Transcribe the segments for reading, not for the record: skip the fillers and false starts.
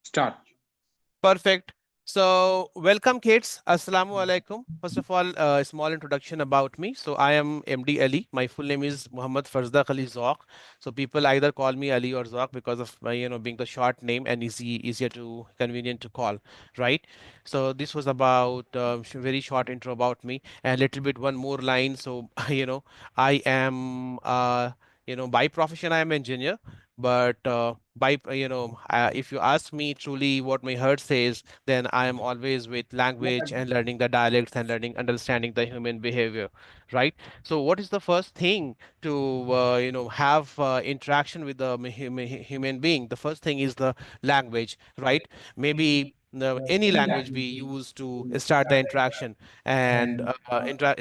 Start. Perfect. So, welcome, kids. Assalamu alaikum. First of all, a small introduction about me. So, I am MD Ali. My full name is Muhammad Farzaq Ali Zauq. So, people either call me Ali or Zauq because of my, being the short name and easier to convenient to call, right? So, this was about very short intro about me and a little bit one more line. So, I am, by profession, I am engineer, but if you ask me truly what my heart says, then I am always with language and learning the dialects and learning understanding the human behavior, right? So what is the first thing to have interaction with the human being? The first thing is the language, right? Maybe any language we use to start the interaction and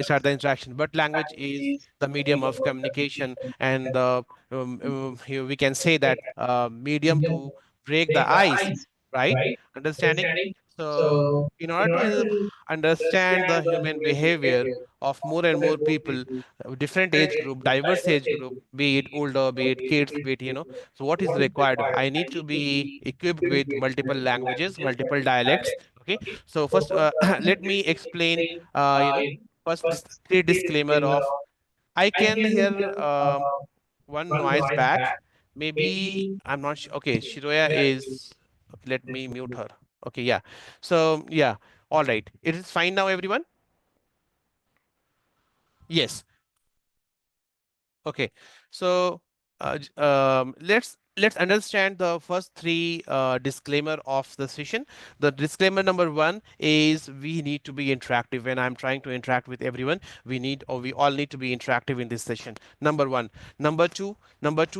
start the interaction, but language is the medium of communication and the here we can say that medium to break the ice, right? Understanding. So, in order to understand the human behavior of more and more people, different age group, diverse age group, be it older, be it kids, be it, so what is required? I need to be equipped with multiple languages, multiple dialects. Okay. So, first, let me explain, first, clear disclaimer of I can hear one noise back. Maybe I'm not sure. Okay, Shiroya is. Okay, let me mute her. Okay, yeah. So yeah, all right. It is fine now, everyone. Yes. Okay, so let's understand the first three disclaimer of the session. The disclaimer number one is we need to be interactive. When I'm trying to interact with everyone, we all need to be interactive in this session. Number one. Number two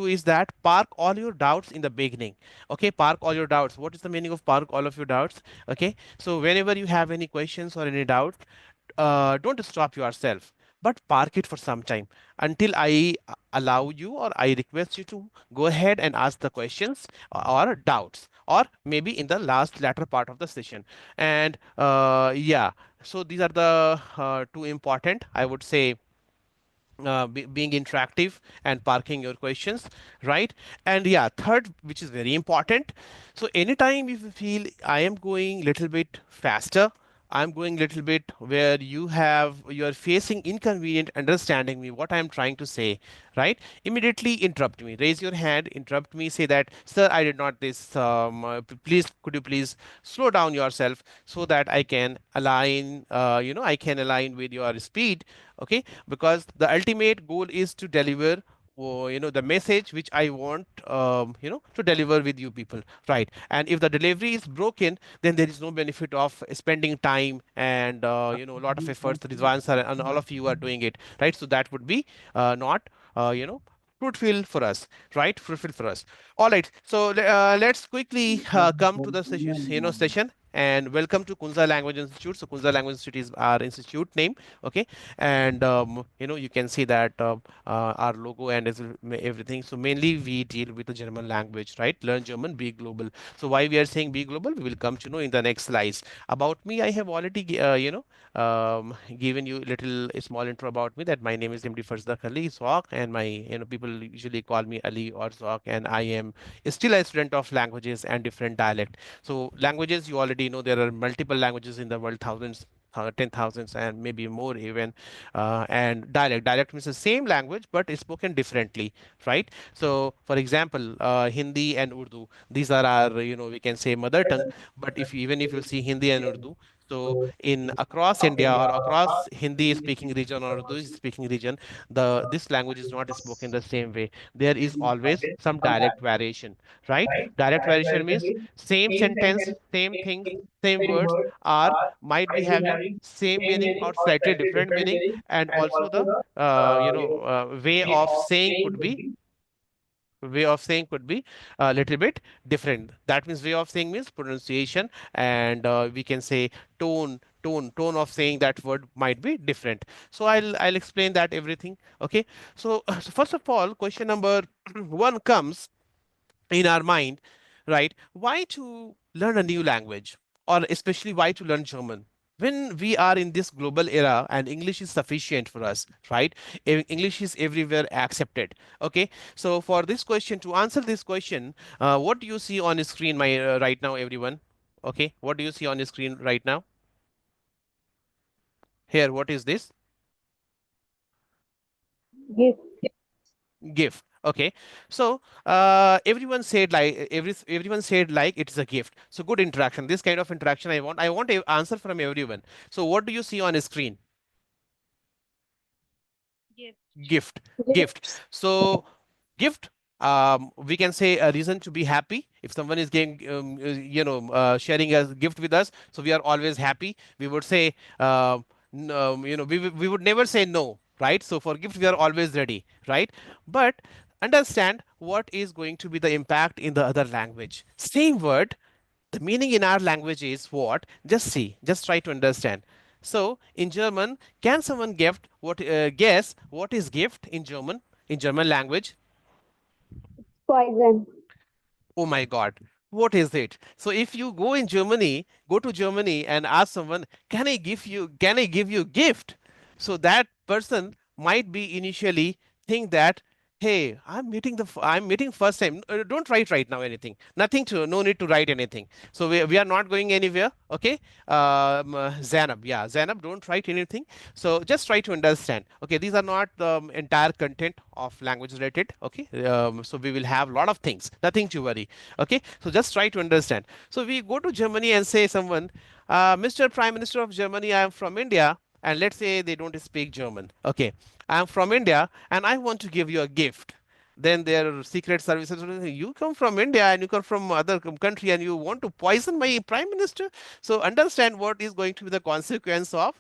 is that park all your doubts in the beginning. Okay, park all your doubts. What is the meaning of park all of your doubts? Okay, so whenever you have any questions or any doubts, don't stop yourself, but park it for some time until I allow you or I request you to go ahead and ask the questions or doubts, or maybe in the last latter part of the session. And yeah, so these are the two important, I would say, being interactive and parking your questions, right? And yeah, third, which is very important, so anytime if you feel I am going little bit faster, I'm going little bit where you're facing inconvenient understanding me what I'm trying to say, right? Immediately interrupt me, raise your hand, interrupt me, say that sir, I did not this please, could you please slow down yourself so that I can align, I can align with your speed. Okay, because the ultimate goal is to deliver the message which I want to deliver with you people, right? And if the delivery is broken, then there is no benefit of spending time and a lot of efforts Rizwan sir and all of you are doing it, right? So that would be not fruitful for us, right? Fruitful for us. All right, so let's quickly come to the session, and welcome to Kunza Language Institute. So Kunza Language Institute is our institute name. Okay, and you can see that our logo and everything. So mainly we deal with the German language, right? Learn German, be global. So why we are saying be global, we will come to know in the next slides. About me, I have already given you a small intro about me, that my name is MD Farzak Ali Zauq, and my people usually call me Ali or Zauq, and I am still a student of languages and different dialect. So languages, you already know there are multiple languages in the world, thousands, 10,000s and maybe more even. And dialect means the same language but is spoken differently, right? So for example, Hindi and Urdu, these are our, we can say, mother tongue. But if even if you see Hindi and Urdu, so in across India or across Hindi speaking region or Urdu speaking region, the this language is not spoken the same way. There is always some dialect variation, right? Dialect variation means same sentence, same things, same words are might be having same meaning or slightly different meaning, and also the way of saying could be a little bit different. That means way of saying means pronunciation, and we can say tone of saying that word might be different. So I'll explain that everything. Okay, so, so first of all, question number one comes in our mind, right? Why to learn a new language, or especially why to learn German? when we are in this global era and English is sufficient for us, right? English is everywhere accepted. Okay, so for this question, to answer this question, what do you see on the screen, my right now, everyone? Okay, what do you see on the screen right now? Here, what is this? Gift. Gift. Okay, so everyone said like everyone said like it's a gift. So good interaction. This kind of interaction I want. I want a answer from everyone. So what do you see on a screen? Gift. Gift. Gifts. So gift, we can say a reason to be happy. If someone is getting sharing a gift with us, so we are always happy. We would say no, we would never say no, right? So for gift we are always ready, right? But understand what is going to be the impact in the other language. Same word, the meaning in our language is what? Just see, just try to understand. So in German, can someone guess what is gift in German, in German language? Poison. Oh my God, what is it? So if you go to Germany and ask someone, can I give you gift? So that person might be initially think that, hey, I'm meeting first time. Don't write right now anything. No need to write anything. So we are not going anywhere. Okay. Zainab, yeah, Zainab, don't write anything. So just try to understand. Okay, these are not the entire content of language related. Okay, so we will have a lot of things. Nothing to worry. Okay, so just try to understand. So we go to Germany and say someone, Mr. Prime Minister of Germany, I am from India, and let's say they don't speak German. Okay, I am from India, and I want to give you a gift. Then their secret services will say, you come from India and you come from other country and you want to poison my prime minister. So understand what is going to be the consequence of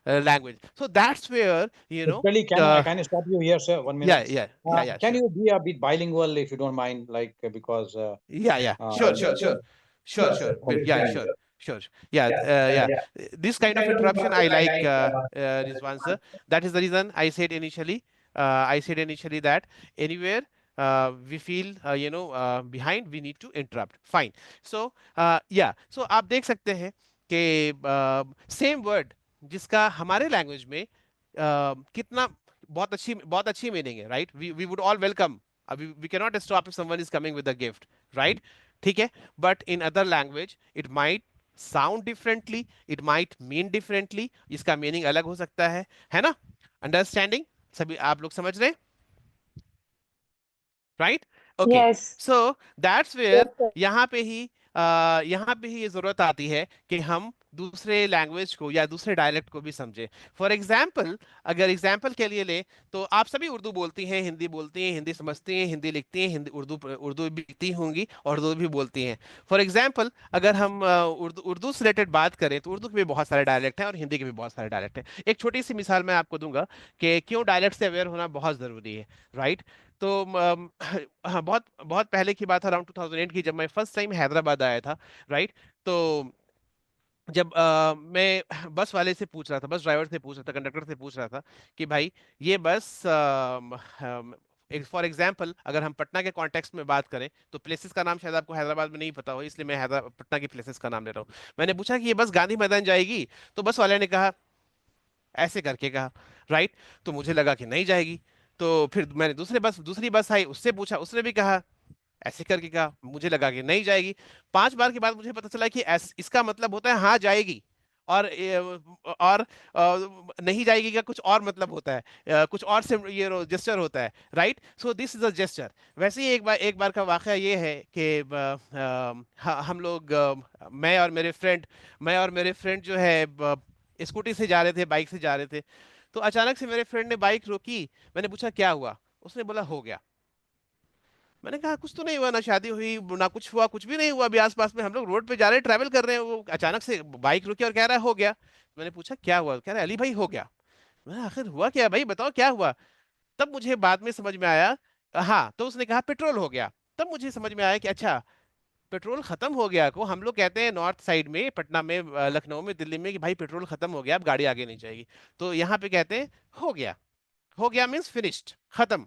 language. So that's where Basically, uh, can I stop you here, sir? 1 minute. yeah, yeah, yeah, yeah, Can sure. you be a bit bilingual if you don't mind? Like because Yeah, yeah, uh, sure, sure. Yeah, sure, sure. Yeah, yeah. This kind of interruption I like, Rizwan sir. That is the reason I said initially. I said initially that anywhere we feel behind, we need to interrupt. Fine. So yeah. So आप देख सकते हैं कि same word जिसका हमारे language में कितना बहुत अच्छी मीनिंग है, right? We would all welcome. We cannot stop if someone is coming with a gift, right? ठीक है, but in other language it might sound differently, it might mean differently. इसका मीनिंग अलग हो सकता है ना? अंडरस्टैंडिंग, सभी आप लोग समझ रहे हैं, right? Okay, Yes. So that's Yes, where sir. यहाँ पे ही ये जरूरत आती है कि हम दूसरे लैंग्वेज को या दूसरे डायलेक्ट को भी समझें. फॉर एग्जाम्पल, अगर एग्जाम्पल के लिए ले, तो आप सभी उर्दू बोलती हैं, हिंदी बोलती हैं, हिंदी समझती हैं, हिंदी लिखती हैं, हिंदी उर्दू उर्दू भी लिखती होंगी और उर्दू भी बोलती हैं. फॉर एग्जाम्पल, अगर हम उर्दू उर्दू से रिलेटेड बात करें तो उर्दू के भी बहुत सारे डायलेक्ट हैं और हिंदी के भी बहुत सारे डायलेक्ट हैं. एक छोटी सी मिसाल मैं आपको दूंगा कि क्यों डायलेक्ट से अवेयर होना बहुत ज़रूरी है, राइट? तो हाँ, बहुत बहुत पहले की बात है, अराउंड 2008 की, जब मैं फर्स्ट टाइम हैदराबाद आया था, राइट? तो जब मैं बस वाले से पूछ रहा था, बस ड्राइवर से पूछ रहा था, कंडक्टर से पूछ रहा था कि भाई ये बस फॉर एग्जाम्पल अगर हम पटना के कॉन्टेक्स्ट में बात करें तो प्लेसेस का नाम शायद आपको हैदराबाद में नहीं पता हो, इसलिए मैं हैदराबाद पटना की प्लेसेस का नाम ले रहा हूँ. मैंने पूछा कि ये बस गांधी मैदान जाएगी? तो बस वाले ने कहा, ऐसे करके कहा, राइट? तो मुझे लगा कि नहीं जाएगी. तो फिर मैंने दूसरी बस आई, उससे पूछा, उसने भी कहा, ऐसे करके कहा, मुझे लगा कि नहीं जाएगी. 5 बार के बाद मुझे पता चला कि इसका मतलब होता है हाँ जाएगी, और और नहीं जाएगी का कुछ और मतलब होता है, कुछ और से ये जेस्चर होता है, right? So this is a gesture. वैसे ही एक बार का वाकया ये है कि हम लोग मैं और मेरे फ्रेंड जो है स्कूटी से जा रहे थे, बाइक से जा रहे थे. तो अचानक से मेरे फ्रेंड ने बाइक रोकी. मैंने पूछा क्या हुआ? उसने बोला हो गया. मैंने कहा कुछ तो नहीं हुआ, ना शादी हुई ना कुछ हुआ, कुछ भी नहीं हुआ, अभी आसपास में हम लोग रोड पे जा रहे हैं, ट्रैवल कर रहे हैं, वो अचानक से बाइक रुकी और कह रहा है हो गया. मैंने पूछा क्या हुआ? कह रहा है अली भाई हो गया. मैंने आखिर हुआ क्या भाई, बताओ क्या हुआ? तब मुझे बाद में समझ में आया. हाँ, तो उसने कहा पेट्रोल हो गया. तब मुझे समझ में आया कि अच्छा, पेट्रोल खत्म हो गया को हम लोग कहते हैं नॉर्थ साइड में, पटना में, लखनऊ में, दिल्ली में, कि भाई पेट्रोल खत्म हो गया, अब गाड़ी आगे नहीं जाएगी. तो यहाँ पे कहते हैं हो गया. हो गया मीन्स फिनिश्ड, खत्म.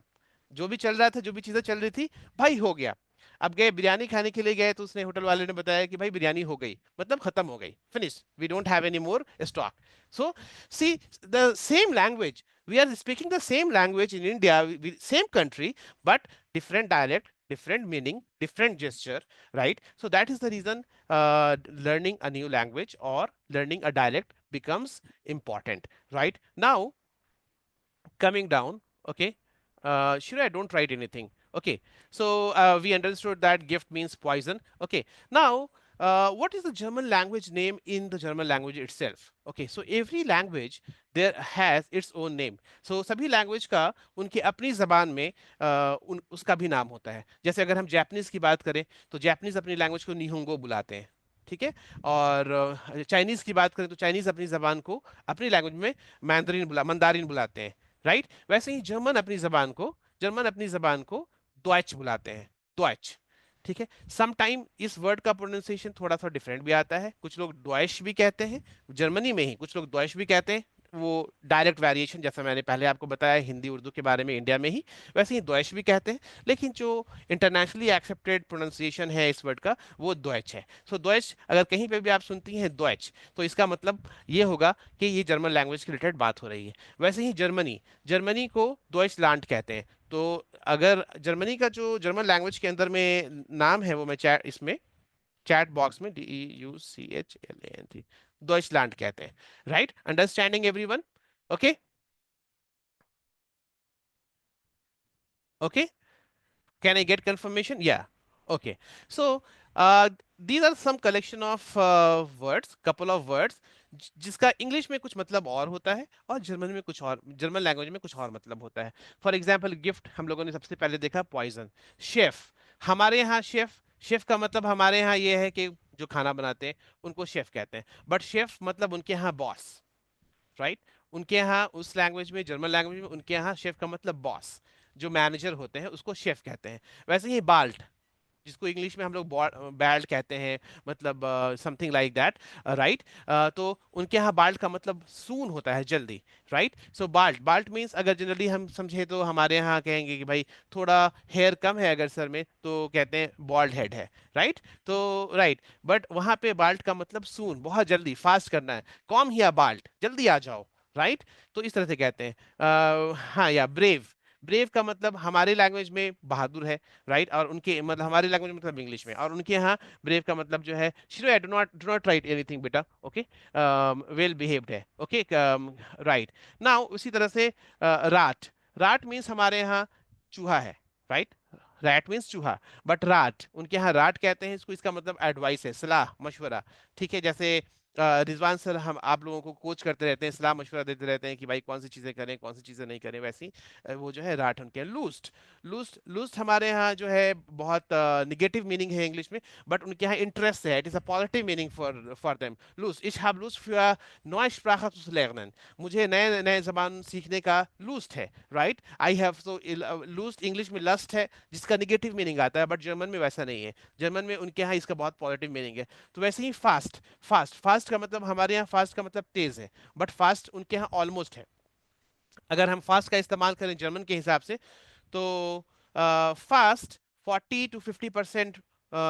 जो भी चल रहा था, जो भी चीजें चल रही थी, भाई हो गया. अब गए बिरयानी खाने के लिए गए, तो उसने होटल वाले ने बताया कि भाई बिरयानी हो गई, मतलब खत्म हो गई, finish, we don't have any more stock. So see, the same language, we are speaking the same language in India, same country, but different dialect, different meaning, different gesture, right? So that is the reason learning a new language or learning a dialect becomes important, right? Now, coming down, okay, sure, I don't write anything. Okay, so we understood that gift means poison. Okay, now what is the German language name in the German language itself? Okay, so every language there has its own name. So सभी language का उनकी अपनी जबान में उसका भी नाम होता है। जैसे अगर हम जापानीज की बात करें, तो जापानीज अपनी लैंग्वेज को निहोंगो बुलाते हैं, ठीक है। और चाइनीज की बात करें तो चाइनीज अपनी जबान को अपनी लैंग्वेज में मंदारिन बुलाते हैं, राइट। वैसे ही जर्मन अपनी जबान को द्वाइच बुलाते हैं, द्वाइच, ठीक है। सम टाइम इस वर्ड का प्रोनाउंसिएशन थोड़ा सा डिफरेंट भी आता है, कुछ लोग द्वाइश भी कहते हैं जर्मनी में ही, कुछ लोग द्वाइश भी कहते हैं, वो डायरेक्ट वेरिएशन, जैसा मैंने पहले आपको बताया हिंदी उर्दू के बारे में इंडिया में ही, वैसे ही द्वाइश भी कहते हैं। लेकिन जो इंटरनेशनली एक्सेप्टेड प्रोनाउंसिएशन है इस वर्ड का, वो द्वाइच है। सो द्वाइच अगर कहीं पे भी आप सुनती हैं द्वाइच, तो इसका मतलब ये होगा कि ये जर्मन लैंग्वेज के रिलेटेड बात हो रही है। वैसे ही जर्मनी, जर्मनी को डॉइचलैंड कहते हैं। तो अगर जर्मनी का जो जर्मन लैंग्वेज के अंदर में नाम है, वो मैं चैट बॉक्स में DEUCHLAND डॉइचलैंड कहते हैं, right. Understanding everyone? Okay, okay, can I get confirmation? Yeah. Okay. So these are some collection of words, couple of words, जिसका इंग्लिश में कुछ मतलब और होता है और जर्मन में कुछ और, जर्मन लैंग्वेज में कुछ और मतलब होता है। फॉर एग्जाम्पल गिफ्ट हम लोगों ने सबसे पहले देखा, पॉइजन। शेफ, हमारे यहाँ शेफ, शेफ का मतलब हमारे यहाँ ये है कि जो खाना बनाते हैं उनको शेफ कहते हैं, बट शेफ मतलब उनके यहाँ बॉस, राइट। उनके यहाँ उस लैंग्वेज में, जर्मन लैंग्वेज में, उनके यहाँ शेफ का मतलब बॉस, जो मैनेजर होते हैं उसको शेफ कहते हैं। वैसे ही बाल्ट, जिसको इंग्लिश में हम लोग बैल्ट कहते हैं, मतलब समथिंग लाइक दैट, राइट। तो उनके यहाँ बाल्ट का मतलब सून होता है, जल्दी, राइट। सो बाल्ट, बाल्ट मीन्स अगर जनरली हम समझे तो हमारे यहाँ कहेंगे कि भाई थोड़ा हेयर कम है अगर सर में, तो कहते हैं बॉल्ड हेड है, राइट। तो राइट, बट वहाँ पे बाल्ट का मतलब सून, बहुत जल्दी, फास्ट करना है, कॉम हियर बाल्ट, जल्दी आ जाओ, राइट। तो इस तरह से कहते हैं। हाँ, या ब्रेव, ब्रेव का मतलब हमारे लैंग्वेज में बहादुर है, राइट। और उनके मतलब हमारे लैंग्वेज में मतलब इंग्लिश में, और उनके यहाँ ब्रेव का मतलब जो है, शिरो, I do not right anything बेटा, ओके, वेल बिहेव्ड है, ओके, राइट। नाउ उसी तरह से राट, राट मीन्स हमारे यहाँ चूहा है, राइट। रैट मीन्स चूहा, बट राट उनके यहाँ राट कहते हैं इसको, इसका मतलब एडवाइस है, सलाह मशवरा, ठीक है। जैसे रिजवान सर हम आप लोगों को कोच करते रहते हैं, सलाह मशवरा देते रहते हैं कि भाई कौन सी चीजें करें, कौन सी चीजें नहीं करें, वैसी वो जो है राठ उनके हैं। लूस्ट, लूस्ट, लूस्ट हमारे यहाँ जो है बहुत निगेटिव मीनिंग है इंग्लिश में, बट उनके यहाँ इंटरेस्ट है, it is a positive meaning for for them. लूस्ट, ich habe Lust für neue Sprache zu lernen, मुझे नए नए जबान सीखने का लूस्ट है, राइट। आई हैव, सो लूस्ट इंग्लिश में लस्ट है, जिसका निगेटिव मीनिंग आता है, बट जर्मन में वैसा नहीं है, जर्मन में उनके यहाँ इसका बहुत पॉजिटिव मीनिंग है। तो वैसे ही फास्ट, फास्ट, फास्ट का मतलब हमारे यहाँ फास्ट का मतलब तेज है, बट फास्ट उनके यहाँ ऑलमोस्ट है। अगर हम फास्ट का इस्तेमाल करें जर्मन के हिसाब से, तो फास्ट 40 to 50%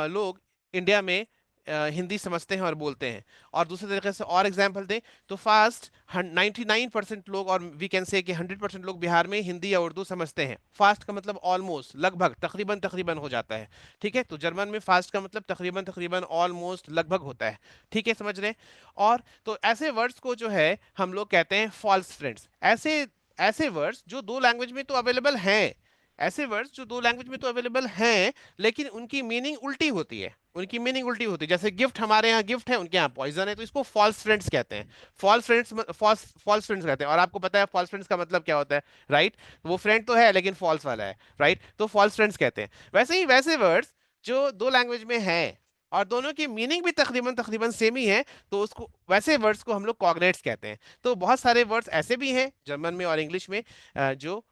लोग इंडिया में हिंदी समझते हैं और बोलते हैं। और दूसरे तरीके से और एग्जांपल दें, तो फास्ट 99% लोग, और वी कैन से कि 100% लोग बिहार में हिंदी या उर्दू समझते हैं। फास्ट का मतलब ऑलमोस्ट, लगभग, तकरीबन तकरीबन हो जाता है, ठीक है। तो जर्मन में फास्ट का मतलब तकरीबन तकरीबन, ऑलमोस्ट, लगभग होता है, ठीक है, समझ रहे हैं। और तो ऐसे वर्ड्स को जो है हम लोग कहते हैं फॉल्स फ्रेंड्स। ऐसे ऐसे वर्ड्स जो दो लैंग्वेज में तो अवेलेबल हैं, ऐसे वर्ड्स जो दो लैंग्वेज में तो अवेलेबल हैं, लेकिन उनकी मीनिंग उल्टी होती है, उनकी मीनिंग उल्टी होती है। जैसे गिफ्ट, हमारे यहाँ गिफ्ट है, उनके यहाँ पॉइजन है, तो इसको फॉल्स फ्रेंड्स कहते हैं। फॉल्स फ्रेंड्स कहते हैं। और आपको पता है फॉल्स फ्रेंड्स का मतलब क्या होता है, राइट। वो फ्रेंड तो है लेकिन फॉल्स वाला है, राइट। तो फॉल्स फ्रेंड्स कहते हैं। वैसे ही वैसे वर्ड्स जो दो लैंग्वेज में हैं और दोनों की मीनिंग भी तकरीबन तकरीबन सेम ही है, तो उसको, वैसे वर्ड्स को हम लोग कॉग्नेट्स कहते हैं। तो बहुत सारे वर्ड्स ऐसे भी हैं जर्मन में और इंग्लिश में जो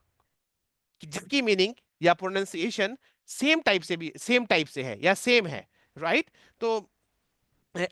जिसकी मीनिंग या प्रोनाउंसिएशन सेम टाइप से है या सेम है, राइट। तो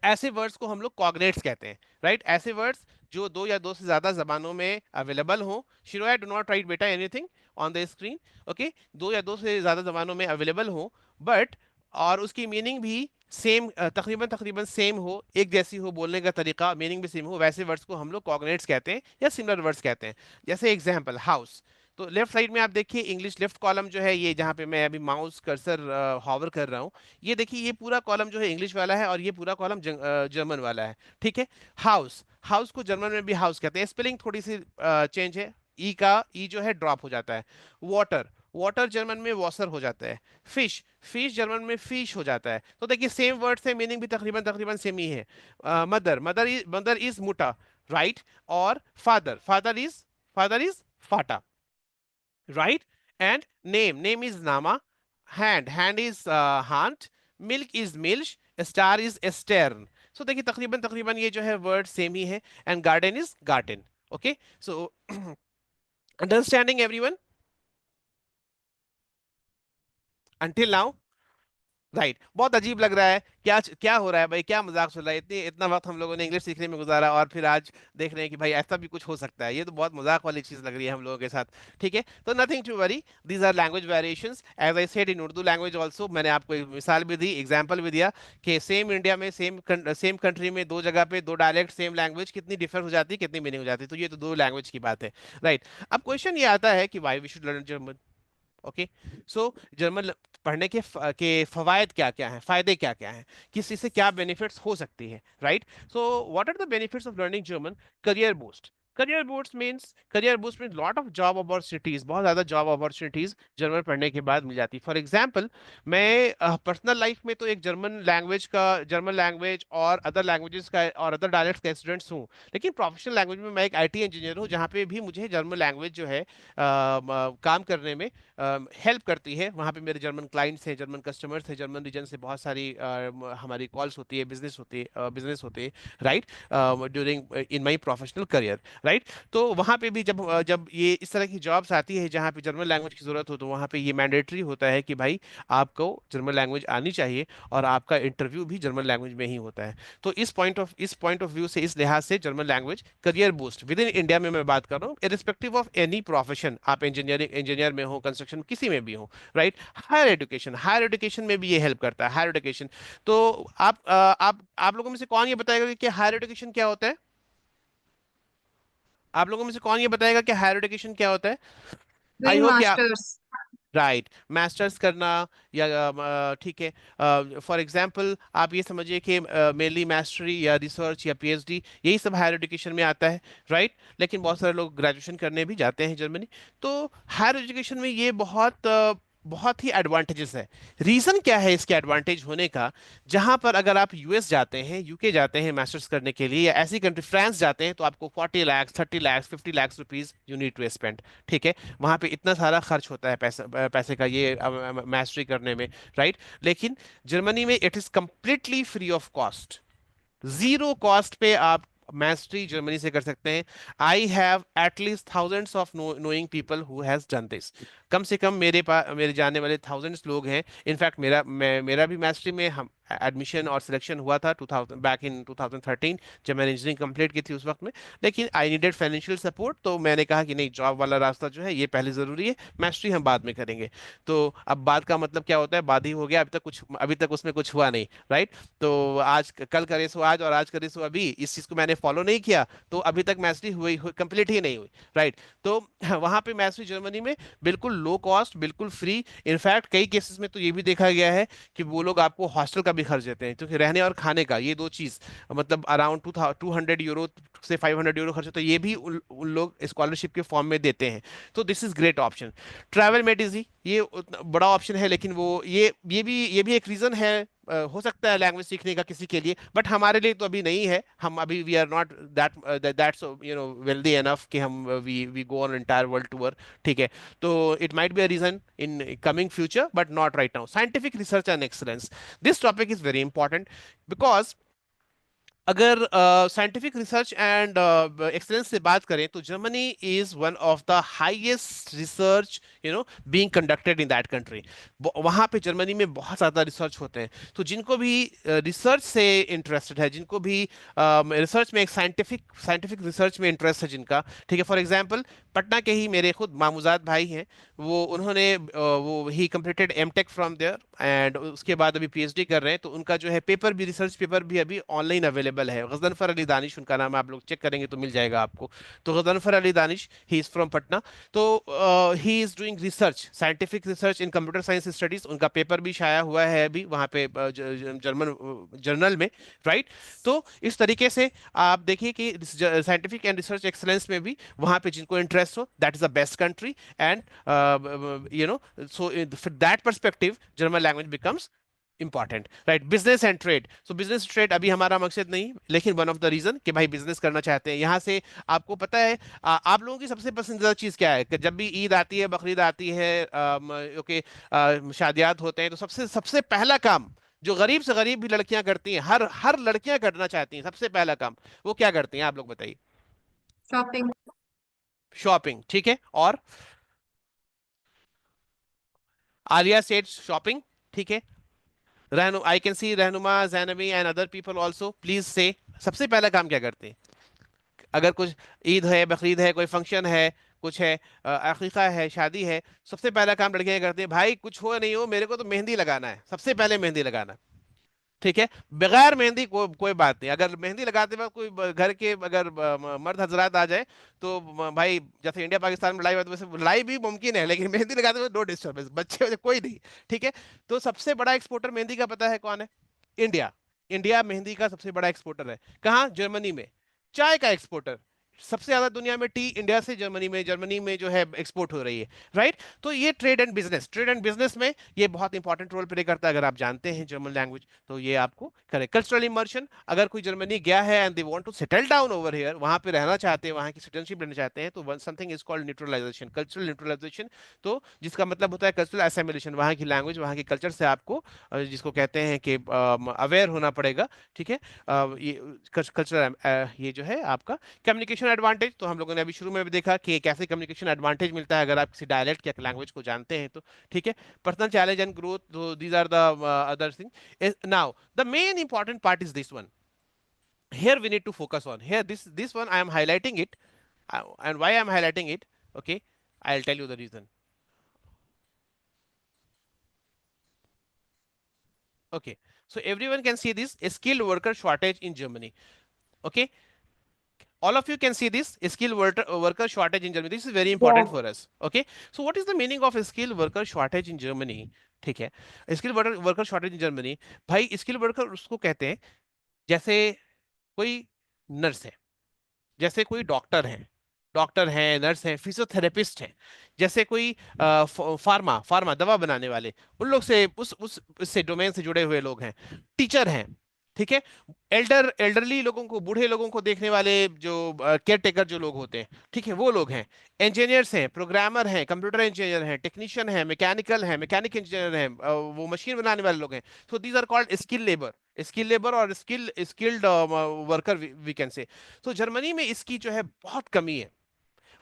ऐसे वर्ड्स को हम लोग कॉग्नेट्स कहते हैं, राइट। ऐसे वर्ड्स जो दो या दो से ज्यादा जबानों में अवेलेबल हो, शिरोया डू नॉट राइट बेटा anything on the screen, okay, दो या दो से ज्यादा जबानों में अवेलेबल हो, बट और उसकी मीनिंग भी सेम, तकरीबन तकरीबन सेम हो, एक जैसी हो, बोलने का तरीका मीनिंग भी सेम हो, वैसे वर्ड्स को हम लोग कॉग्नेट्स कहते हैं या सिमिलर वर्ड्स कहते हैं। जैसे एग्जांपल हाउस, तो लेफ्ट साइड में आप देखिए इंग्लिश लेफ्ट कॉलम जो है, ये जहाँ पे मैं अभी माउस कर्सर हॉवर कर रहा हूँ, ये देखिए ये पूरा कॉलम जो है इंग्लिश वाला है और ये पूरा कॉलम जर्मन वाला है। ठीक है। हाउस, हाउस को जर्मन में भी हाउस कहते हैं, स्पेलिंग थोड़ी सी चेंज है, ई का ई जो है ड्रॉप हो जाता है। वाटर, वाटर जर्मन में वॉसर हो जाता है। फिश, फिश जर्मन में फिश हो जाता है। तो देखिए सेम वर्ड से मीनिंग भी तकरीबन तकरीबन सेम ही है। मदर, मदर इज मुटा, राइट। और फादर, फादर इज फाटा, right? And name is Nama, hand is Hant, milk is Milch, star is Stern. So देखिए तकरीबन तकरीबन ये जो है वर्ड सेम ही है, and garden is garden. Okay, so understanding everyone until now? Right. बहुत अजीब लग रहा है, क्या क्या हो रहा है भाई, क्या मजाक चल रहा है, इतनी इतना वक्त हम लोगों ने इंग्लिश सीखने में गुजारा और फिर आज देख रहे हैं कि भाई ऐसा भी कुछ हो सकता है, ये तो बहुत मजाक वाली चीज लग रही है हम लोगों के साथ। ठीक है, तो nothing to worry, these are language variations as I said in Urdu language also. मैंने आपको एक मिसाल भी दी, एग्जाम्पल भी दिया कि सेम इंडिया में सेम कंट्री में दो जगह पे दो डायलेक्ट सेम लैंग्वेज कितनी डिफर हो जाती है, कितनी मीनिंग हो जाती है। तो ये तो दो लैंग्वेज की बात है, राइट। अब क्वेश्चन ये आता है कि why we should learn German. Okay, so German पढ़ने के फवायद क्या क्या हैं, फायदे क्या क्या हैं, किस चीज़ से क्या बेनिफिट्स हो सकती है, right. So what are the benefits of learning German? Career boost, career boost means lot of job opportunities, बहुत ज़्यादा जॉब अपॉर्चुनिटीज जर्मन पढ़ने के बाद मिल जाती। फॉर एग्जाम्पल, मैं पर्सनल लाइफ में तो एक जर्मन लैंग्वेज और अदर लैंग्वेजेस का और अदर डायलेक्ट्स का स्टूडेंट्स हूँ, लेकिन प्रोफेशनल लैंग्वेज में मैं एक आईटी इंजीनियर हूँ, जहाँ पे भी मुझे जर्मन लैंग्वेज जो है काम करने में हेल्प करती है। वहाँ पे मेरे जर्मन क्लाइंट्स हैं, जर्मन कस्टमर्स हैं, जर्मन रीजन से बहुत सारी हमारी कॉल्स होती है, बिजनेस होती है, right, during in my professional career, right. तो वहाँ पे भी जब ये इस तरह की जॉब्स आती है जहाँ पे जर्मन लैंग्वेज की जरूरत हो, तो वहाँ पे ये मैंडेटरी होता है कि भाई आपको जर्मन लैंग्वेज आनी चाहिए और आपका इंटरव्यू भी जर्मन लैंग्वेज में ही होता है। तो इस पॉइंट ऑफ व्यू से, इस लिहाज से German language career boost with in India में मैं बात कर रहा हूँ, इरिस्पेक्टिव ऑफ एनी प्रोफेशन, आप इंजीनियर में हो, कंस्ट्रक्शन किसी में भी हो, राइट। हायर एजुकेशन में भी ये हेल्प करता है, हायर एजुकेशन। तो आप लोगों में से कौन ये बताएगा कि हायर एजुकेशन क्या होता है? आप लोगों में से कौन ये बताएगा कि हायर एजुकेशन क्या होता है? आई डूइंग होप कि आप, मास्टर्स। राइट, मास्टर्स करना, या ठीक है, फॉर एग्जांपल आप ये समझिए कि मेनली मास्टरी या रिसर्च या पीएचडी यही सब हायर एजुकेशन में आता है, राइट। लेकिन बहुत सारे लोग ग्रेजुएशन करने भी जाते हैं जर्मनी। तो हायर एजुकेशन में ये बहुत ही एडवांटेजेस है। रीजन क्या है इसके एडवांटेज होने का? जहां पर अगर आप यूएस जाते हैं, यूके जाते हैं मास्टर्स करने के लिए, या ऐसी कंट्री फ्रांस जाते हैं, तो आपको 40 lakh, 30 lakh, 50 lakh rupees you need to spend. ठीक है, वहां पे इतना सारा खर्च होता है पैसे का ये मास्टरी करने में, राइट। लेकिन जर्मनी में it is completely free of cost, zero cost पे आप मास्टरी जर्मनी से कर सकते हैं। I have at least thousands of knowing people who has done this. कम से कम मेरे पास, मेरे जानने वाले थाउजेंड्स लोग हैं। इनफैक्ट मेरा भी मास्टरी में हम एडमिशन और सिलेक्शन हुआ था 2000 बैक इन 2013, जब मैंने इंजीनियरिंग कंप्लीट की थी उस वक्त में। लेकिन आई नीडेड फाइनेंशियल सपोर्ट, तो मैंने कहा कि नहीं, जॉब वाला रास्ता जो है ये पहले जरूरी है, मास्टरी हम बाद में करेंगे। तो अब बाद का मतलब क्या होता है? बाद ही हो गया, अभी तक उसमें कुछ हुआ नहीं, राइट। तो आज कल करे सो आज और आज करे सो अभी, इस चीज को मैंने फॉलो नहीं किया, तो अभी तक मास्टरी कंप्लीट ही नहीं हुई, राइट। तो वहां पे मास्टरी जर्मनी में बिल्कुल लो कॉस्ट, बिल्कुल फ्री। इनफैक्ट कई केसेस में तो ये भी देखा गया है कि वो लोग आपको हॉस्टल का भी खर्च देते हैं, क्योंकि रहने और खाने का ये दो चीज, मतलब अराउंड 200 यूरो से 500 यूरो खर्च, तो ये भी उन लोग स्कॉलरशिप के फॉर्म में देते हैं। तो this is great option. Travel में इजी, ये बड़ा ऑप्शन है, लेकिन वो ये भी एक रीजन है, हो सकता है लैंग्वेज सीखने का किसी के लिए, बट हमारे लिए तो अभी नहीं है। हम अभी we are not that's wealthy enough कि हम we go on entire world tour. ठीक है, तो it might be a reason in coming future, but not right now. Scientific research and excellence, this topic is very important, because अगर scientific research and excellence से बात करें, तो Germany is one of the highest research being conducted in that country. वहाँ पे Germany में बहुत ज़्यादा रिसर्च होते हैं। तो जिनको भी रिसर्च से इंटरेस्टेड है, जिनको भी रिसर्च में एक साइंटिफिक रिसर्च में इंटरेस्ट है जिनका, ठीक है, फॉर एग्जांपल पटना के ही मेरे खुद मामूजाद भाई हैं, वो उन्होंने वो he completed MTech from there and उसके बाद अभी पीएचडी कर रहे हैं। तो उनका जो है पेपर भी, रिसर्च पेपर भी अभी ऑनलाइन अवेलेबल है। गजनफर अली दानिश उनका नाम है, आप लोग चेक करेंगे तो मिल जाएगा आपको। तो Ghazanfar Ali Danish, he is from Patna. तो he is doing research, scientific research in computer science studies. उनका पेपर भी शाया हुआ है अभी वहाँ पे जर्मन जर्नल में, राइट। तो इस तरीके से आप देखिए कि साइंटिफिक एंड रिसर्च एक्सलेंस में भी वहाँ पे जिनको इंटरेस्ट हो, that is the best country. And you know, so that perspective German language becomes important, right. Business and trade, so business trade अभी हमारा मकसद नहीं, लेकिन वन ऑफ द रीजन कि भाई बिजनेस करना चाहते हैं यहाँ से। आपको पता है आप लोगों की सबसे पसंदीदा चीज क्या है कि जब भी ईद आती है, बकरीद आती है, ओके, शादियात होते हैं, तो सबसे सबसे पहला काम जो गरीब से गरीब भी लड़कियां करती हैं, हर हर लड़कियां करना चाहती हैं, सबसे पहला काम वो क्या करती हैं, आप लोग बताइए। शॉपिंग। शॉपिंग, ठीक है। और आलिया सेड शॉपिंग, ठीक है। रहनु आई can see Rahnuma, Zainabi and other people also, please say सबसे पहला काम क्या करते हैं अगर कुछ ईद है, बकरीद है, कोई फंक्शन है, कुछ है, अकीका है, शादी है, सबसे पहला काम लड़कियां करती हैं, भाई कुछ हो नहीं हो मेरे को तो मेहंदी लगाना है, सबसे पहले मेहंदी लगाना, ठीक है। बगैर मेहंदी कोई बात नहीं, अगर मेहंदी लगाते वक्त कोई घर के अगर मर्द हजरात आ जाए तो भाई जैसे इंडिया पाकिस्तान में लड़ाई हुआ तो वैसे लड़ाई भी मुमकिन है, लेकिन मेहंदी लगाते हुए नो डिस्टर्बेंस, बच्चे वच्चे कोई नहीं, ठीक है। तो सबसे बड़ा एक्सपोर्टर मेहंदी का पता है कौन है? इंडिया। इंडिया मेहंदी का सबसे बड़ा एक्सपोर्टर है। कहाँ? जर्मनी में। चाय का एक्सपोर्टर, सबसे ज्यादा दुनिया में टी इंडिया से जर्मनी में जो है एक्सपोर्ट हो रही है, राइट। तो ये ट्रेड एंड बिजनेस में ये बहुत इंपॉर्टेंट रोल प्ले करता है। अगर आप जानते हैं जर्मन लैंग्वेज तो ये आपको करे। कल्चरल इमर्शन, अगर कोई जर्मनी गया है and they want to settle down over here, वहां पे रहना चाहते हैं, वहां की सिटीजनशिप लेना चाहते हैं, तो something is called neutralization, cultural neutralization. तो जिसका मतलब होता है कल्चरल असेमिलेशन, वहां की लैंग्वेज, वहां के कल्चर से आपको जिसको कहते हैं कि अवेयर होना पड़ेगा, ठीक है। ये कल्चरल ये जो है आपका कम्युनिकेशन एडवांटेज, तो हम लोगों ने अभी शुरू में भी देखा कि कैसे कम्युनिकेशन एडवांटेज मिलता है अगर आप किसी डायलेक्ट या लैंग्वेज को जानते हैं तो, ठीक है। पर्सनल चैलेंज एंड ग्रोथ, तो these are the other thing. Now the main important part is this one, here we need to focus on here, this one I am highlighting it, and why I am highlighting it, okay, I'll tell you the reason. Okay, so everyone can see this skilled worker shortage in Germany, okay, all of you can see this skilled worker shortage in Germany. This is very important Yeah. for us, okay. So what is the meaning of skilled worker shortage in Germany? ठीक है, skill worker shortage in Germany, भाई skill worker उसको कहते हैं जैसे कोई nurse है, जैसे कोई डॉक्टर हैं, नर्स हैं, फिजियोथेरेपिस्ट हैं, जैसे कोई फार्मा फार्मा दवा बनाने वाले, उन लोग से उस उससे डोमेन से जुड़े हुए लोग हैं, टीचर हैं, ठीक है। एल्डरली लोगों को, बूढ़े लोगों को देखने वाले जो केयर टेकर जो लोग होते हैं, ठीक है, वो लोग हैं। इंजीनियर्स हैं, प्रोग्रामर हैं, कंप्यूटर इंजीनियर हैं, टेक्नीशियन हैं, मैकेनिक इंजीनियर हैं, वो मशीन बनाने वाले लोग हैं। So these are called skill labour और skilled worker we can say. तो जर्मनी में इसकी जो है बहुत कमी है,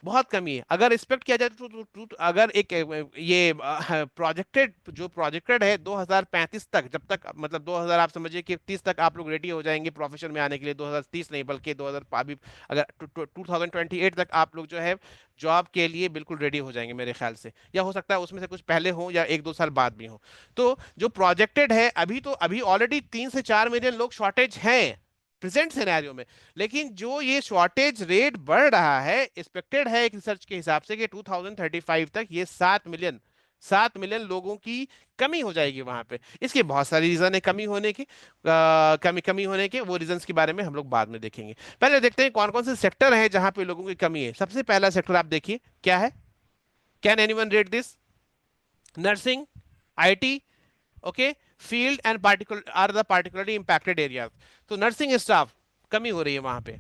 बहुत कमी है। अगर एक्सपेक्ट किया जाए तो अगर एक ये प्रोजेक्टेड जो प्रोजेक्टेड है 2035 तक, जब तक मतलब 2000 आप समझिए कि 30 तक आप लोग रेडी हो जाएंगे प्रोफेशन में आने के लिए, 2030 नहीं बल्कि 2000 अभी अगर 2028 तक आप लोग जो है जॉब के लिए बिल्कुल रेडी हो जाएंगे मेरे ख्याल से, या हो सकता है उसमें से कुछ पहले हो या 1-2 साल बाद भी हो। तो जो प्रोजेक्टेड है अभी, तो अभी ऑलरेडी 3 से 4 मिलियन लोग शॉर्टेज हैं प्रेजेंट सिनेरियो में। लेकिन जो ये शॉर्टेज रेट बढ़ रहा है, एक्सपेक्टेड है एक रिसर्च के हिसाब से कि 2035 तक ये 7 मिलियन लोगों की कमी हो जाएगी वहां पे। इसके बहुत सारी रीजन है कमी होने की, कमी होने के, वो रीजंस के बारे में हम लोग बाद में देखेंगे। पहले देखते हैं कौन कौन से सेक्टर हैं जहां पे लोगों की कमी है। सबसे पहला सेक्टर आप देखिए क्या है, can anyone rate this? Nursing, IT, okay, field and particular are the particularly impacted areas. तो नर्सिंग स्टाफ कमी हो रही है वहां पे,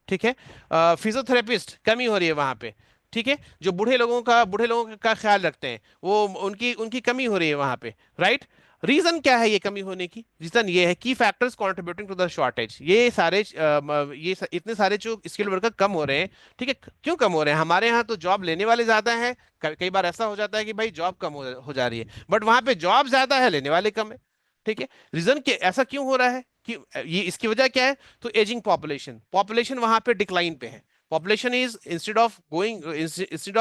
ठीक है। फिजियोथेरेपिस्ट कमी हो रही है वहां पे, ठीक है। जो बूढ़े लोगों का ख्याल रखते हैं, वो उनकी उनकी कमी हो रही है वहां पे, राइट। रीजन क्या है ये कमी होने की? रीजन ये है की factors contributing to the shortage, ये सारे इतने सारे जो स्किल वर्कर कम हो रहे हैं, ठीक है। क्यों कम हो रहे हैं? हमारे यहाँ तो जॉब लेने वाले ज्यादा हैं, कई बार ऐसा हो जाता है कि भाई जॉब कम हो जा रही है, बट वहां पे जॉब ज्यादा है, लेने वाले कम है, ठीक है। रीजन के ऐसा क्यों हो रहा है कि ये इसकी वजह क्या है? तो एजिंग पॉपुलेशन, पॉपुलेशन वहां पे डिक्लाइन पे है, Population is instead of going instead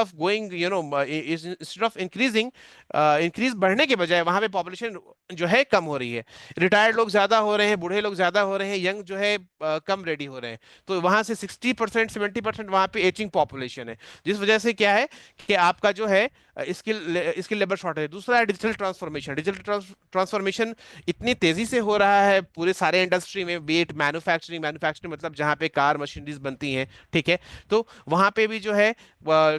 of increasing, increase बढ़ने के बजाय वहां पे पॉपुलेशन जो है कम हो रही है। रिटायर्ड लोग ज्यादा हो रहे हैं, बूढ़े लोग ज्यादा हो रहे हैं, यंग जो है कम रेडी हो रहे हैं। तो वहां से 60% 70% वहां पे एजिंग पॉपुलेशन है, जिस वजह से क्या है कि आपका जो है स्किल लेबर शॉर्टेज है। दूसरा है डिजिटल ट्रांसफॉर्मेशन। डिजिटल ट्रांसफॉर्मेशन इतनी तेजी से हो रहा है पूरे सारे इंडस्ट्री में, बीट मैन्युफैक्चरिंग, मैन्युफैक्चरिंग मतलब जहाँ पे कार मशीनरीज बनती हैं, ठीक है। तो वहां पे भी जो है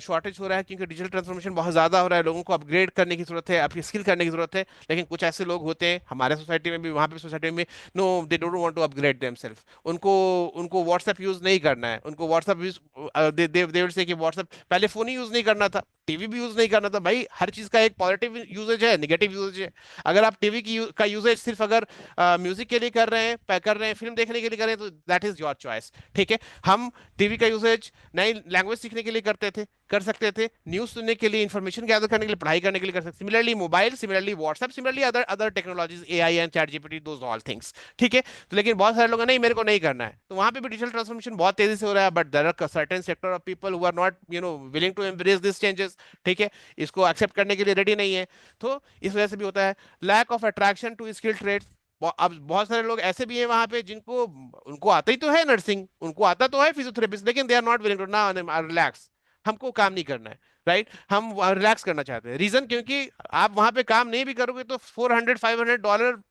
शॉर्टेज हो रहा है, क्योंकि डिजिटल ट्रांसफॉर्मेशन बहुत ज्यादा हो रहा है, लोगों को अपग्रेड करने की जरूरत है, अपनी स्किल करने की जरूरत है। लेकिन कुछ ऐसे लोग होते हैं हमारे सोसाइटी में भी, वहां पे सोसाइटी में, no they don't want to upgrade themselves. उनको उनको व्हाट्सएप यूज नहीं करना है, उनको WhatsApp use, they will say कि व्हाट्सएप, पहले फोन ही यूज नहीं करना था, टीवी भी यूज नहीं करना था। भाई हर चीज का एक पॉजिटिव यूजेज है, नेगेटिव यूजेज है। अगर आप टीवी का यूजेज सिर्फ अगर म्यूजिक के लिए कर रहे हैं, फिल्म देखने के लिए कर रहे हैं, तो दैट इज योर चॉइस, ठीक है। हम टीवी का यूजेज नई लैंग्वेज सीखने के लिए करते थे, कर सकते थे, न्यूज सुनने के लिए, इन्फॉर्मेशन गैदर करने के लिए, पढ़ाई करने के लिए कर सकते। Similarly mobile, similarly WhatsApp, similarly other other technologies, AI and chat GPT, those all things, ठीक है। तो लेकिन बहुत सारे लोग हैं, नहीं मेरे को नहीं करना है, तो वहां पे भी डिजिटल ट्रांसफॉर्मेशन बहुत तेजी से हो रहा है। But there are certain sector of people who are not willing to embrace this changes, ठीक है, इसको एक्सेप्ट करने के लिए रेडी नहीं है। तो इस वजह से भी होता है lack of attraction to skill trades. अब बहुत सारे लोग ऐसे भी हैं वहां पे जिनको, उनको आता ही तो है नर्सिंग, उनको आता तो है फिजियोथेरेपिस्ट, लेकिन they are not willing to ना रिलैक्स, हमको काम नहीं करना है, राइट। हम रिलैक्स करना चाहते हैं, रीजन क्योंकि आप वहां पे काम नहीं भी करोगे तो $400 $500,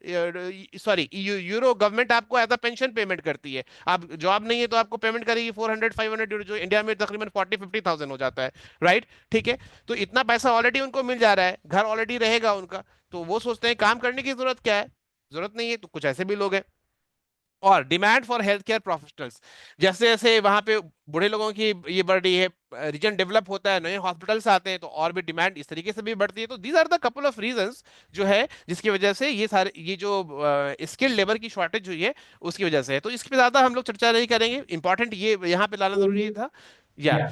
सॉरी यूरो, गवर्नमेंट आपको एज अ पेंशन पेमेंट करती है। आप जॉब नहीं है तो आपको पेमेंट करेगी $400 500, जो इंडिया में तकरीबन 40 50 थाउजेंड हो जाता है, राइट, ठीक है। तो इतना पैसा ऑलरेडी उनको मिल जा रहा है, घर ऑलरेडी रहेगा उनका, तो वो सोचते हैं काम करने की जरूरत क्या है, जरूरत नहीं है। तो कुछ ऐसे भी लोग हैं। और demand for health care professionals, जैसे जैसे वहां पे बूढ़े लोगों की ये बढ़ रही है, रीजन डेवलप होता है, नए हॉस्पिटल्स आते हैं, तो और भी डिमांड इस तरीके से भी बढ़ती है। तो these are the couple of reasons जो है, जिसकी वजह से ये सारे, ये जो स्किल लेबर की शॉर्टेज हुई है, उसकी वजह से है। तो इसके पे ज्यादा हम लोग चर्चा नहीं करेंगे, इंपॉर्टेंट ये यहाँ पे लाना जरूरी था। या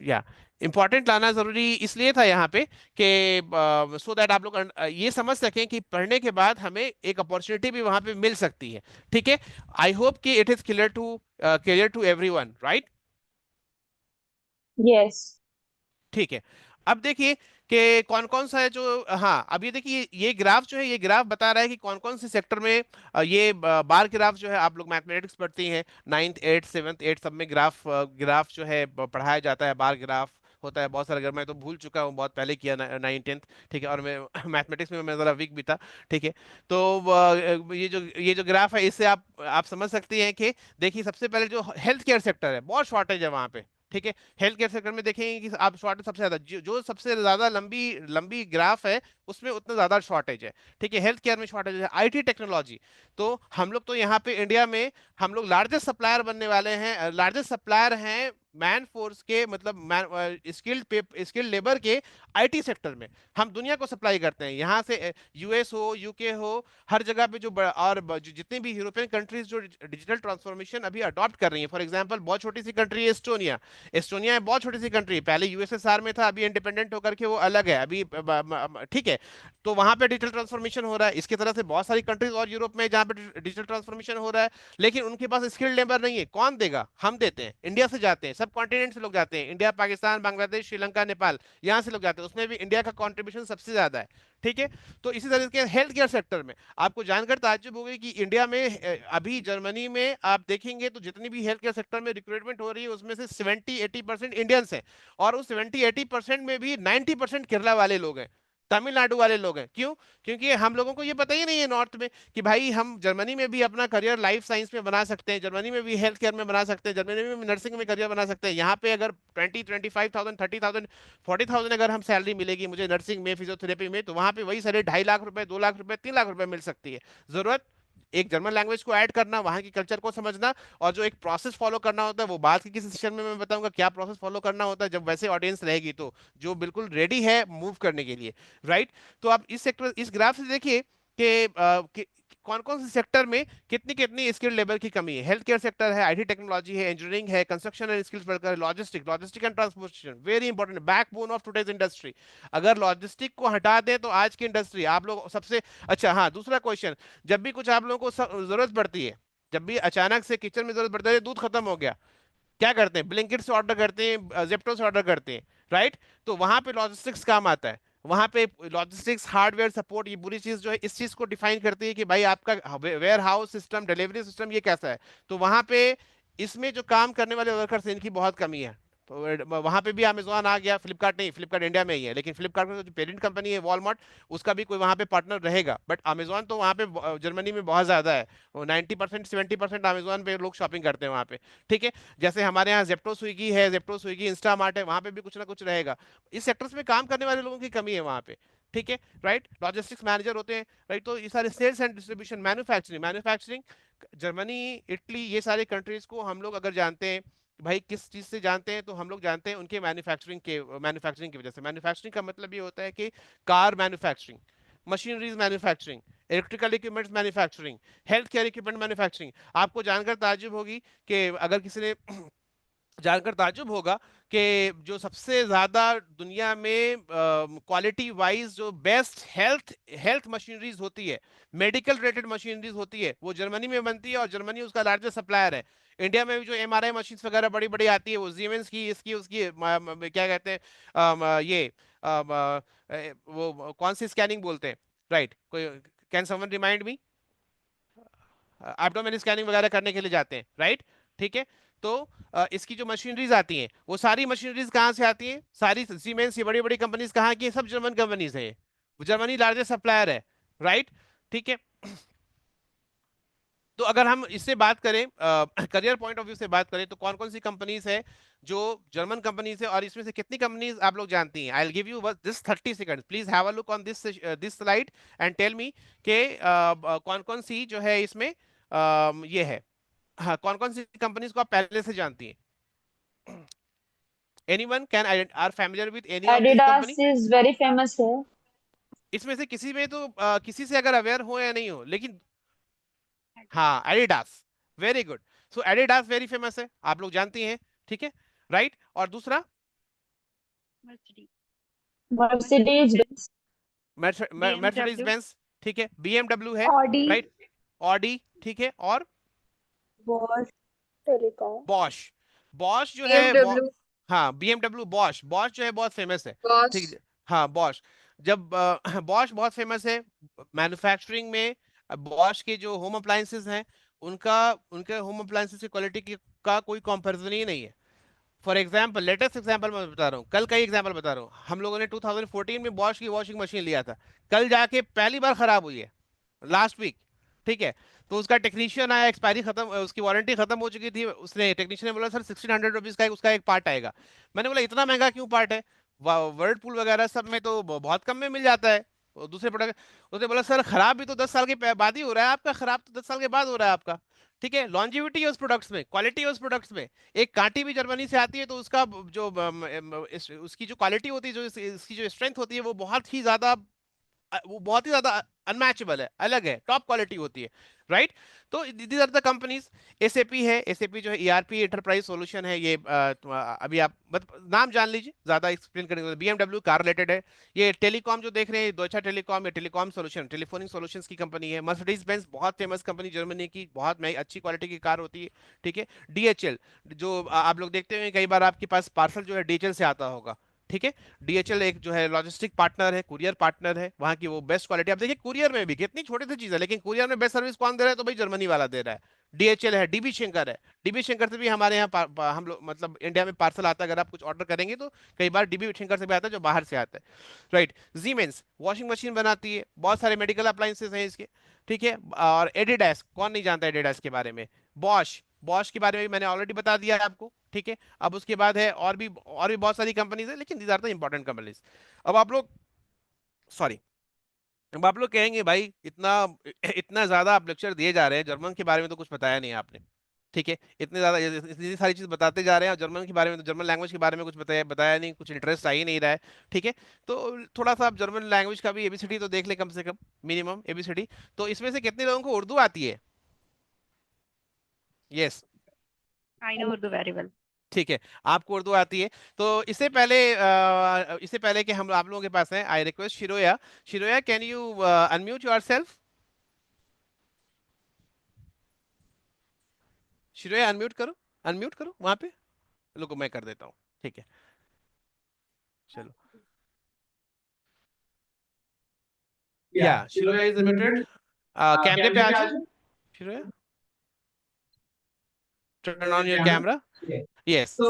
या इंपॉर्टेंट लाना जरूरी इसलिए था यहाँ पे कि सो दैट आप लोग ये समझ सकें कि पढ़ने के बाद हमें एक अपॉर्चुनिटी भी वहां पे मिल सकती है, ठीक है। आई होप कि it is clear to everyone, right. Yes. ठीक है। अब देखिए कि कौन कौन सा है जो, हाँ अब ये देखिए, ये ग्राफ जो है, ये ग्राफ बता रहा है कि कौन कौन से सेक्टर में ये बार ग्राफ जो है, आप लोग मैथमेटिक्स पढ़ती हैं, नाइन्थ एट्थ सेवन्थ एट्थ सब में ग्राफ जो है पढ़ाया जाता है, बार ग्राफ होता है बहुत सारा। अगर मैं तो भूल चुका हूँ, बहुत पहले किया, 9th 10th, ठीक है। और मैं मैथमेटिक्स में मैं जरा वीक भी था, ठीक है। तो ये जो ग्राफ है, इससे आप समझ सकती हैं कि देखिए, सबसे पहले जो हेल्थ केयर सेक्टर है, बहुत शॉर्टेज है वहाँ पे, ठीक है। हेल्थ केयर सेक्टर में देखेंगे कि आप शॉर्टेज सबसे ज्यादा, जो सबसे ज्यादा लंबी लंबी ग्राफ है, उसमें उतना ज्यादा शॉर्टेज है, ठीक है। हेल्थ केयर में शॉर्टेज है। आईटी टेक्नोलॉजी, तो हम लोग तो यहाँ पे इंडिया में हम लोग लार्जेस्ट सप्लायर बनने वाले हैं, लार्जेस्ट सप्लायर हैं मैन फोर्स के, मतलब स्किल्ड लेबर के, आईटी सेक्टर में हम दुनिया को सप्लाई करते हैं। यहाँ से यूएस हो, यूके हो, हर जगह पे जितनी भी यूरोपियन कंट्रीज जो डिजिटल ट्रांसफॉर्मेशन अभी अडॉप्ट कर रही हैं, फॉर एग्जांपल बहुत छोटी सी कंट्री है एस्टोनिया। एस्टोनिया है बहुत छोटी सी कंट्री, पहले यूएसएसआर में था, अभी इंडिपेंडेंट होकर के वो अलग है अभी, ठीक है। तो वहां पे डिजिटल ट्रांसफॉर्मेशन हो रहा है। इसकी तरह से बहुत सारी कंट्रीज और यूरोप में जहाँ पे डिजिटल ट्रांसफॉर्मेशन हो रहा है, लेकिन उनके पास स्किल्ड लेबर नहीं है। कौन देगा? हम देते हैं, इंडिया से जाते हैं, सब कॉन्टिनेंट से लोग जाते हैं, इंडिया, पाकिस्तान, बांग्लादेश, श्रीलंका, नेपाल, यहाँ से लोग जाते हैं। उसमें भी इंडिया का कॉन्ट्रीब्यूशन सबसे ज्यादा है, ठीक है। तो इसी तरह के हेल्थ केयर सेक्टर में आपको जानकर ताज्जुब होगी कि इंडिया में अभी जर्मनी में आप देखेंगे तो जितनी भी हेल्थ केयर सेक्टर में रिक्रूटमेंट हो रही है, उसमें से 70 80% इंडियंस हैं। और उस 70 80% में भी 90% केरला वाले लोग हैं, तमिलनाडु वाले लोग हैं। क्यों? क्योंकि हम लोगों को ये पता ही नहीं है नॉर्थ में कि भाई हम जर्मनी में भी अपना करियर लाइफ साइंस में बना सकते हैं, जर्मनी में भी हेल्थ केयर में बना सकते हैं, जर्मनी में भी नर्सिंग में करियर बना सकते हैं। यहाँ पे अगर 20 25 thousand 30,000 40,000 अगर हम सैलरी मिलेगी मुझे नर्सिंग में, फिजियोथेरेपी में, तो वहाँ पे वही सैलरी 2.5 लाख रुपए, 2 लाख रुपए, 3 लाख रुपए मिल सकती है। जरूरत एक जर्मन लैंग्वेज को ऐड करना, वहां की कल्चर को समझना, और जो एक प्रोसेस फॉलो करना होता है, वो बाद के किसी सेशन में मैं बताऊंगा क्या प्रोसेस फॉलो करना होता है जब वैसे ऑडियंस रहेगी, तो जो बिल्कुल रेडी है मूव करने के लिए, राइट। तो आप इस ग्राफ से देखिए कि कौन कौन से सेक्टर में कितनी कितनी स्किल्ड लेबर की कमी है। हेल्थ केयर सेक्टर है, आईटी टेक्नोलॉजी है, इंजीनियरिंग है, construction and skills worker, logistic and transportation, very important, backbone of today's industry. अगर लॉजिस्टिक को हटा दें तो आज की इंडस्ट्री आप लोग सबसे, अच्छा हाँ, दूसरा क्वेश्चन, जब भी कुछ आप लोगों को जरूरत पड़ती है, जब भी अचानक से किचन में जरूरत पड़ती है, दूध खत्म हो गया, क्या करते हैं, ब्लिंकिट से ऑर्डर करते हैं, जेप्टो से ऑर्डर करते हैं, राइट। तो वहां पे लॉजिस्टिक्स काम आता है। वहां पे लॉजिस्टिक्स, हार्डवेयर सपोर्ट, ये पूरी चीज जो है इस चीज को डिफाइन करती है कि भाई आपका warehouse system, delivery system ये कैसा है। तो वहां पे इसमें जो काम करने वाले वर्कर्स हैं इनकी बहुत कमी है। तो वहां पे भी अमेजोन आ गया, फ्लिपकार्ट नहीं, फ्लिपकार्ट इंडिया में ही है, लेकिन फ्लिपकार्ट का जो पेरेंट कंपनी है वॉलमार्ट, उसका भी कोई वहां पे पार्टनर रहेगा। बट अमेजोन तो वहां पे जर्मनी में बहुत ज्यादा है। 90% 70% अमेजोन पे लोग शॉपिंग करते हैं वहां पे, ठीक है। जैसे हमारे यहाँ जेप्टो स्विगी है, जेप्टो स्विगी इंस्टामार्ट है, वहां पे भी कुछ ना कुछ रहेगा। इस सेक्टर्स में काम करने वाले लोगों की कमी है वहां पे, ठीक है, राइट। लॉजिस्टिक्स मैनेजर होते हैं, राइट। तो ये सारे sales and distribution, manufacturing, Germany, Italy, ये सारे कंट्रीज को हम लोग अगर जानते हैं, भाई किस चीज से जानते हैं, तो हम लोग जानते हैं उनके मैन्युफैक्चरिंग की वजह से। मैन्युफैक्चरिंग का मतलब ये होता है कि car manufacturing, machineries manufacturing, electrical equipments manufacturing, health care equipment manufacturing. आपको जानकर ताज्जुब होगी कि अगर किसी ने जानकर ताज्जुब होगा कि जो सबसे ज्यादा दुनिया में क्वालिटी वाइज जो बेस्ट हेल्थ हेल्थ मशीनरीज होती है, मेडिकल रिलेटेड मशीनरीज होती है, वो जर्मनी में बनती है, और जर्मनी उसका लार्जेस्ट सप्लायर है। इंडिया में भी जो एमआरआई मशीन वगैरह बड़ी बड़ी आती है, वो जीमेंस की, इसकी उसकी क्या कहते हैं, ये वो कौन सी स्कैनिंग बोलते हैं, राइट। कोई can someone remind me, abdomen scanning वगैरह करने के लिए जाते हैं, राइट, ठीक है। तो इसकी जो मशीनरीज आती हैं, वो सारी मशीनरीज कहाँ से आती हैं, सारी सीमेंस, ये बड़ी बड़ी कंपनीज कहाँ की हैं? सब जर्मन कंपनीज है, जर्मनी लार्जेस्ट सप्लायर है, राइट, ठीक है। तो अगर हम इससे बात करें, करियर पॉइंट ऑफ व्यू से बात करें, तो कौन कौन सी कंपनीज है जो जर्मन कंपनीज है, और इसमें से कितनी कंपनीज आप लोग जानती हैं। I will give you this 30 second, please have a look on this slide and tell me के कौन कौन सी जो है इसमें ये है, हाँ, कौन कौन सी कंपनीज को आप पहले से जानती हैं। Anyone can are familiar with any of this Adidas company. Is very famous है। इसमें से किसी में तो किसी से अगर अवेयर हो या नहीं हो, लेकिन हाँ, एडिडास, वेरी गुड। सो एडिडास वेरी फेमस है, आप लोग जानती हैं, ठीक है, राइट। और दूसरा मर्सिडीज बेंज। मर्सिडीज बेंज, ठीक है, बीएमडब्ल्यू है, ऑडी, राइट, ऑडी, ठीक है, और बॉश टेलीकॉम, बॉश, बॉश जो है बीएमडब्ल्यू, हाँ, बीएमडब्ल्यू, बॉश, बॉश जो है बहुत फेमस है, बॉश। ठीक है। हाँ, बॉश, जब बॉश बहुत फेमस है मैन्युफैक्चरिंग में। बॉश के जो होम अप्लायंसेस हैं, उनका उनके होम अप्लायंसेस की क्वालिटी का कोई कंपैरिजन ही नहीं है। फॉर एग्जाम्पल, लेटेस्ट एग्जाम्पल मैं बता रहा हूँ, कल का ही एग्जाम्पल बता रहा हूँ, हम लोगों ने 2014 में बॉश की वॉशिंग मशीन लिया था, कल जाके पहली बार खराब हुई है, लास्ट वीक, ठीक है। तो उसका टेक्नीशियन आया, एक्सपायरी खत्म, उसकी वारंटी खत्म हो चुकी थी, उसने टेक्नीशियन ने बोला सर 1600 रुपीज का उसका एक पार्ट आएगा। मैंने बोला इतना महंगा क्यों पार्ट है, वर्लपूल वगैरह सब में तो बहुत कम में मिल जाता है, और दूसरे प्रोडक्ट। उसने बोला सर खराब भी तो 10 साल के बाद ही हो रहा है आपका, खराब तो 10 साल के बाद हो रहा है आपका, ठीक है। लॉन्जिविटी है उस प्रोडक्ट्स में, क्वालिटी है उस प्रोडक्ट्स में। एक कांटी भी जर्मनी से आती है, तो उसका जो उसकी जो क्वालिटी होती है, जो इसकी जो स्ट्रेंथ होती है, वो बहुत ही ज्यादा, वो बहुत ही ज्यादा अनमैचेबल है, अलग है, टॉप क्वालिटी होती है, राइट। तो these are the companies. SAP है, एसएपी जो है ईआरपी एंटरप्राइज सॉल्यूशन है, ये अभी आप नाम जान लीजिए, ज्यादा एक्सप्लेन करेंगे। बीएमडब्ल्यू कार रिलेटेड है। ये टेलीकॉम जो देख रहे हैं, दोइचा टेलीकॉम, ये टेलीकॉम सॉल्यूशन, टेलीफोनिक सॉल्यूशंस की कंपनी है। मर्सिडीज बेंज बहुत फेमस कंपनी जर्मनी की, बहुत महंगी अच्छी क्वालिटी की कार होती है, ठीक है। डीएचएल, जो आप लोग देखते हैं कई बार आपके पास पार्सल जो है डीएचएल से आता होगा, ठीक है। डीएचएल एक जो है लॉजिस्टिक पार्टनर है, कुरियर पार्टनर है, वहां की वो बेस्ट क्वालिटी। आप देखिए कुरियर में भी कितनी छोटी सी चीज है, लेकिन कुरियर में बेस्ट सर्विस कौन दे रहा है, तो भाई जर्मनी वाला दे रहा है, डीएचएल है। डीबी शंकर है, डीबी शंकर से भी हमारे यहाँ हम लोग मतलब इंडिया में पार्सल आता है, अगर आप कुछ ऑर्डर करेंगे तो कई बार डीबी शंकर से भी आता है, जो बाहर से आता है, राइट। जीमेंस वॉशिंग मशीन बनाती है, बहुत सारे मेडिकल अप्लायंसेस हैं इसके, ठीक है। और एडिडास, कौन नहीं जानता एडिडास के बारे में। बॉश, बॉश के बारे में भी मैंने ऑलरेडी बता दिया है आपको, ठीक है। अब उसके बाद है और भी बहुत सारी कंपनीज है, लेकिन these are the important companies. अब आप लोग, सॉरी, अब आप लोग कहेंगे भाई इतना इतना ज्यादा आप लेक्चर दिए जा रहे हैं, जर्मन के बारे में तो कुछ बताया नहीं आपने, ठीक है। इतने ज्यादा इतनी सारी चीज बताते जा रहे हैं, और जर्मन के बारे में तो, जर्मन लैंग्वेज के बारे में कुछ बताया बताया नहीं, कुछ इंटरेस्ट आ ही नहीं रहा है, ठीक है। तो थोड़ा सा आप जर्मन लैंग्वेज का भी एबीसीडी तो देख ले कम से कम, मिनिमम एबीसीडी। तो इसमें से कितने लोगों को उर्दू आती है? Yes, I know Urdu very well. ठीक है, आपको उर्दू आती है। तो इससे पहले कि हम आप लोगों के पास है, I request Shiroya, Shiroya can you unmute yourself? Shiroya unmute करो, अनम्यूट करो वहां पे। लोगों मैं कर देता हूँ, ठीक है। चलो या शिरोया इज अनम्यूटेड, कैमरे पे आ जाओ Shiroya, turn on your camera. Yes. So,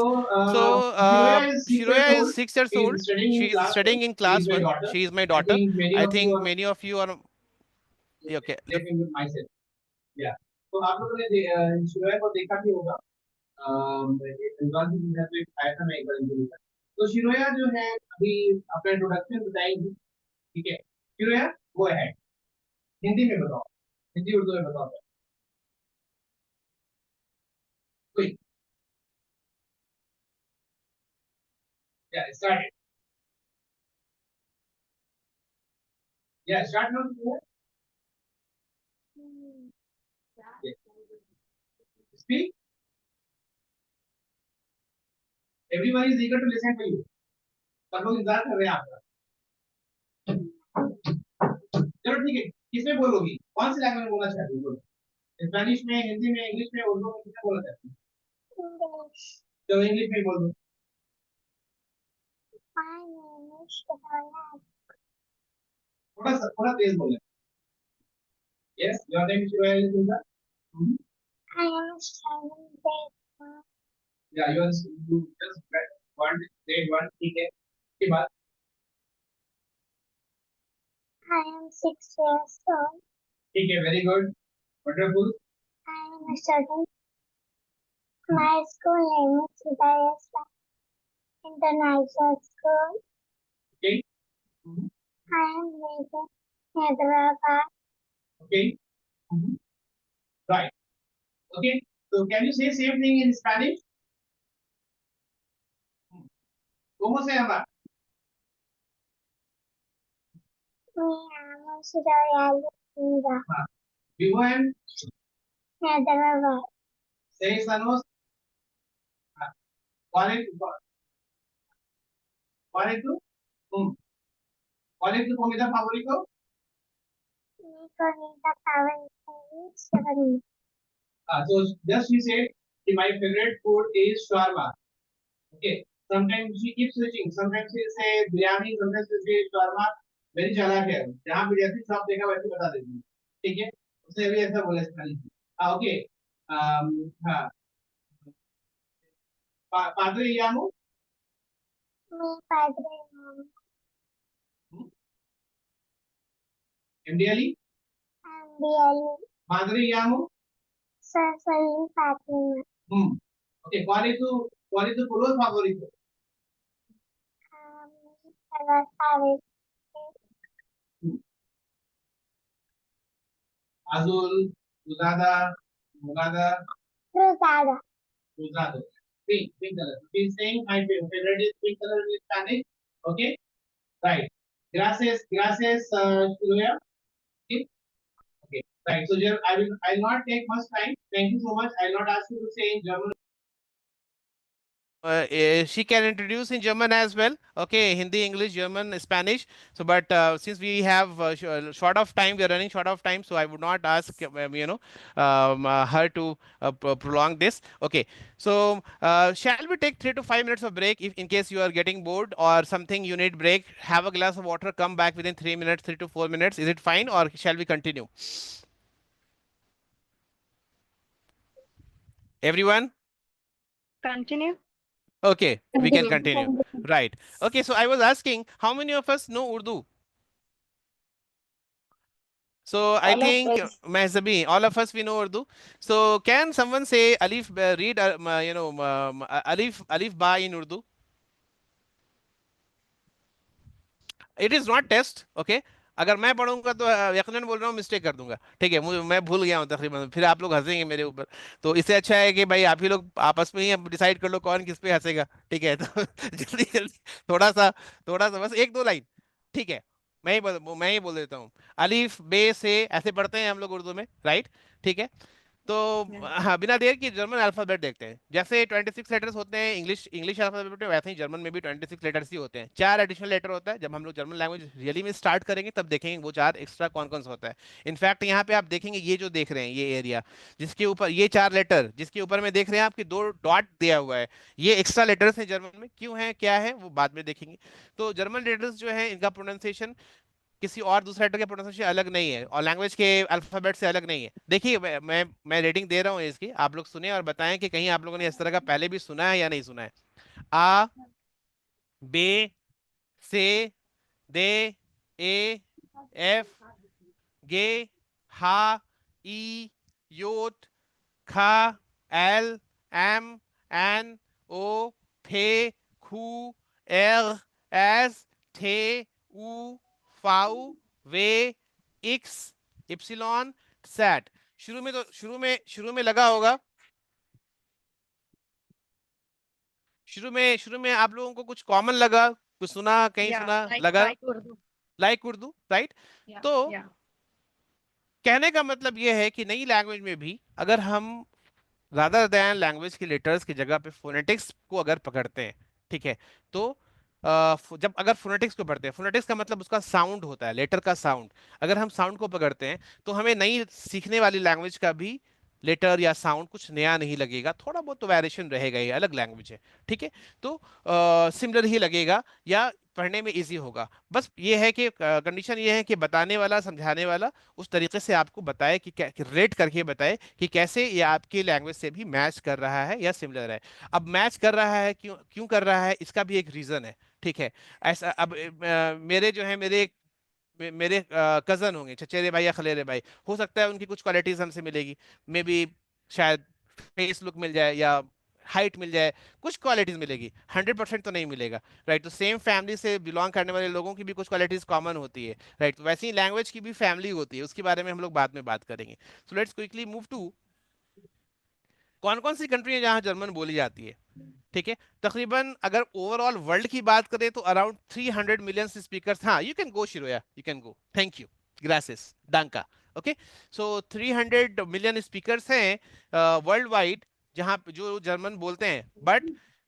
Shiroya is 6 years old. She is studying in class 1. She is my daughter. I think many of you are yeah, okay. Let me mute myself. Yeah. तो आप लोगों ने शिरोया को देखा भी होगा। रिजवान जी ने तो एक आया था, मैं एक बार इनको देखा। तो शिरोया जो है अभी अपना इंट्रोडक्शन बताएंगी, ठीक है। शिरोया वो है, हिंदी में बताओ, हिंदी उर्दू में बताओ कोई। Yeah, start it. Yeah, start now. Yeah. Speak. Everyone is eager to listen to you. सब लोग इंतजार कर रहे हैं आपका। चलो ठीक है, किसमें बोलोगी, कौन सी लैंग्वेज में बोलना चाहती हो? स्पेनिश में, हिंदी में, इंग्लिश में, उर्दू में, किसमें बोलना चाहती हो? चलो इंग्लिश में बोल दो। थोड़ा तेज बोले। Yes, your name is Shiroya Ilza? I am studying grade 1. Yeah, you just grade 1, ठीक है। उसके बाद I am 6 years old. ठीक है, very good, wonderful. I am studying. My school name is Hidayah Islam International School. Okay. I am living in Hyderabad. Okay. Right. Okay. So can you say same thing in Spanish? ¿Cómo se llama? Me llamo Hidayah Islam Vivo en Hyderabad. 6 años. ¿Cuál es tu? ¿Cuál es tu comida favorito? Mi comida favorita es shawarma. So just she said my favorite food is shawarma. Okay. Sometimes she keeps switching. Sometimes she say biryani. Sometimes she say shawarma. Very चालाक है। जहाँ भी जैसी shop देखा वैसे बता देती है। ठीक है। उसने भी ऐसा बोला स्पेलिंग। Okay. हाँ। Padre llamo. Mi padre llama MDLE. Ambiali. Padre llamo. Soy Fatima. Okay. ¿Cuál es tu color favorito? Mi color favorito Azul, rosada, morada, rosado. rosado. Pink color. She's saying my favorite is pink color in Spanish. Okay. Right. Gracias, Shiroya. Okay. Okay. Right. So here I'll not take much time. Thank you so much. I'll not ask you to say in German. She can introduce in German as well. Okay, Hindi, English, German, Spanish. So, but since we have short of time, we are running short of time. So I would not ask her to prolong this. Okay. So shall we take 3 to 5 minutes of break if in case you are getting bored or something you need break? Have a glass of water. Come back within 3 minutes, 3 to 4 minutes. Is it fine or shall we continue? Everyone. Continue. Okay, we can continue. Right. Okay, so I was asking, how many of us know Urdu? So I All of think us. Mehzabi, all of us we know Urdu. So can someone say Alif, read Alif Ba in Urdu? It is not test, okay? अगर मैं पढ़ूंगा तो यकीनन बोल रहा हूँ mistake कर दूंगा, ठीक है। मुझे मैं भूल गया हूँ तकरीबन, फिर आप लोग हंसेंगे मेरे ऊपर। तो इससे अच्छा है कि भाई आप ही लोग आपस में ही डिसाइड कर लो कौन किस पे हंसेगा, ठीक है। तो जल्दी जल्दी थोड़ा सा बस 1-2 लाइन, ठीक है। मैं ही बोल देता हूँ। अलीफ बे से ऐसे पढ़ते हैं हम लोग उर्दू में, राइट, ठीक है। तो हाँ, बिना देर के जर्मन अल्फाबेट देखते हैं। जैसे 26 लेटर्स होते हैं इंग्लिश अल्फाबेट में, वैसे ही जर्मन में भी 26 लेटर्स ही होते हैं। 4 एडिशनल लेटर होता है। जब हम लोग जर्मन लैंग्वेज रियली में स्टार्ट करेंगे तब देखेंगे वो 4 एक्स्ट्रा कौन कौन सा होता है। इनफैक्ट यहाँ पे आप देखेंगे ये जो देख रहे हैं ये एरिया जिसके ऊपर ये 4 लेटर जिसके ऊपर में देख रहे हैं आपके 2 डॉट दिया हुआ है, ये एक्स्ट्रा लेटर्स हैं जर्मन में। क्यों है क्या है वो बाद में देखेंगे। तो जर्मन लेटर्स जो है इनका प्रोनाउंसिएशन किसी और दूसरे लेटर के प्रोनाउंसिएशन अलग नहीं है और लैंग्वेज के अल्फाबेट से अलग नहीं है। देखिए मैं रेटिंग दे रहा हूँ इसकी, आप लोग सुने और बताएं कि कहीं आप लोगों ने इस तरह का पहले भी सुना है या नहीं सुना है। आ, बे, से, दे, ए, एफ, गे, हा, ई, योट, खा, एल, एम, एन, ओ, फे, खू, एर, एस, थे, उ, फाउ, वे, एक्स, इप्सिलॉन, सैट। शुरू में लगा होगा, शुरू में आप लोगों को कुछ कॉमन लगा, कुछ सुना कहीं Yeah, सुना like लगा, Urdu. Like Urdu, right. Yeah. तो Yeah. कहने का मतलब ये है कि नई लैंग्वेज में भी अगर हम रादर दैन लैंग्वेज के लेटर्स की जगह पे फोनेटिक्स को अगर पकड़ते हैं, ठीक है, तो जब अगर फोनेटिक्स को पढ़ते हैं, फोनेटिक्स का मतलब उसका साउंड होता है, लेटर का साउंड। अगर हम साउंड को पकड़ते हैं तो हमें नई सीखने वाली लैंग्वेज का भी लेटर या साउंड कुछ नया नहीं लगेगा, थोड़ा बहुत तो वेरिएशन रहेगा, ये अलग लैंग्वेज है, ठीक है। तो सिमिलर ही लगेगा या पढ़ने में इजी होगा। बस ये है कि कंडीशन ये है कि बताने वाला समझाने वाला उस तरीके से आपको बताए कि रेट करके बताए कि कैसे ये आपकी लैंग्वेज से भी मैच कर रहा है या सिमिलर है। अब मैच कर रहा है क्यों क्यों कर रहा है, इसका भी एक रीजन है, ठीक है। ऐसा अब मेरे जो है मेरे कजन होंगे, चचेरे भाई या खलेरे भाई, हो सकता है उनकी कुछ क्वालिटीज हमसे मिलेगी, मे बी शायद फेस लुक मिल जाए या हाइट मिल जाए, कुछ क्वालिटीज मिलेगी, 100% तो नहीं मिलेगा, राइट। तो सेम फैमिली से बिलोंग करने वाले लोगों की भी कुछ क्वालिटीज कॉमन होती है, राइट। तो वैसे ही लैंग्वेज की भी फैमिली होती है, उसके बारे में हम लोग बाद में बात करेंगे। So let's quickly move to कौन कौन सी कंट्री है जहां जर्मन बोली जाती है, ठीक है। तकरीबन अगर ओवरऑल वर्ल्ड की बात करें तो अराउंड 300 मिलियन स्पीकर्स, हाँ you can go Shiroya, you can go, thank you, ग्रासिस, डांका, ओके। सो 300 मिलियन स्पीकर्स हैं वर्ल्ड वाइड जहां जो जर्मन बोलते हैं, बट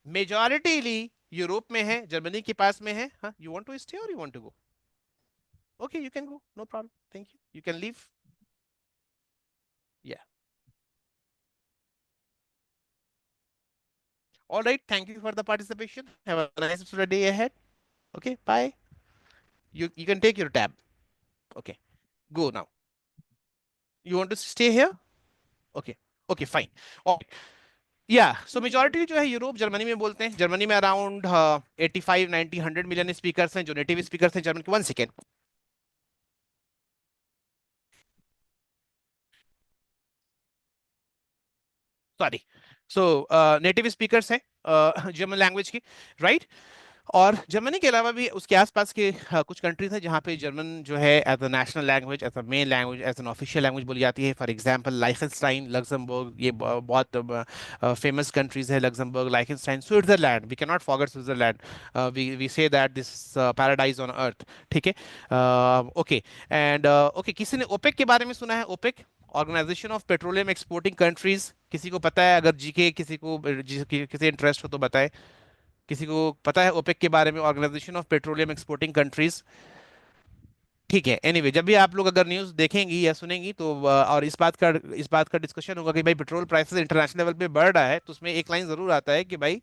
मेजॉरिटीली यूरोप में है, जर्मनी के पास में है। हाँ, you want to stay or you want to go, okay you can go, no problem, thank you can leave, या। All right, thank you for the participation. Have a nice day ahead. Okay, bye. You can take your tab. Okay, go now. You want to stay here? Okay, okay, fine. Okay. Yeah, so majority जो है Europe Germany में बोलते हैं। Germany में around 85 90 100 million speakers हैं जो native speakers हैं German के। 1 सेकेंड, सॉरी। सो नेटिव स्पीकर्स हैं जर्मन लैंग्वेज की, राइट। और जर्मनी के अलावा भी उसके आसपास के कुछ कंट्रीज हैं जहाँ पे जर्मन जो है as a national language, as a main language, as an official language बोली जाती है। फॉर एग्जांपल लाइखनस्टाइन, लग्जमबर्ग, ये बहुत फेमस कंट्रीज है। Luxembourg, Liechtenstein, Switzerland, we can not forget Switzerland, we say that this paradise on earth, ठीक है। Okay and okay, किसी ने ओपेक के बारे में सुना है? OPEC, organization of petroleum exporting countries, किसी को पता है? अगर जीके किसी को किसी इंटरेस्ट हो तो बताए। किसी को पता है ओपेक के बारे में, organization of petroleum exporting countries? ठीक है, एनीवे जब भी आप लोग अगर न्यूज़ देखेंगी या सुनेंगी तो और इस बात का डिस्कशन होगा कि भाई पेट्रोल प्राइसेस इंटरनेशनल लेवल पे बढ़ रहा है, तो उसमें एक लाइन जरूर आता है कि भाई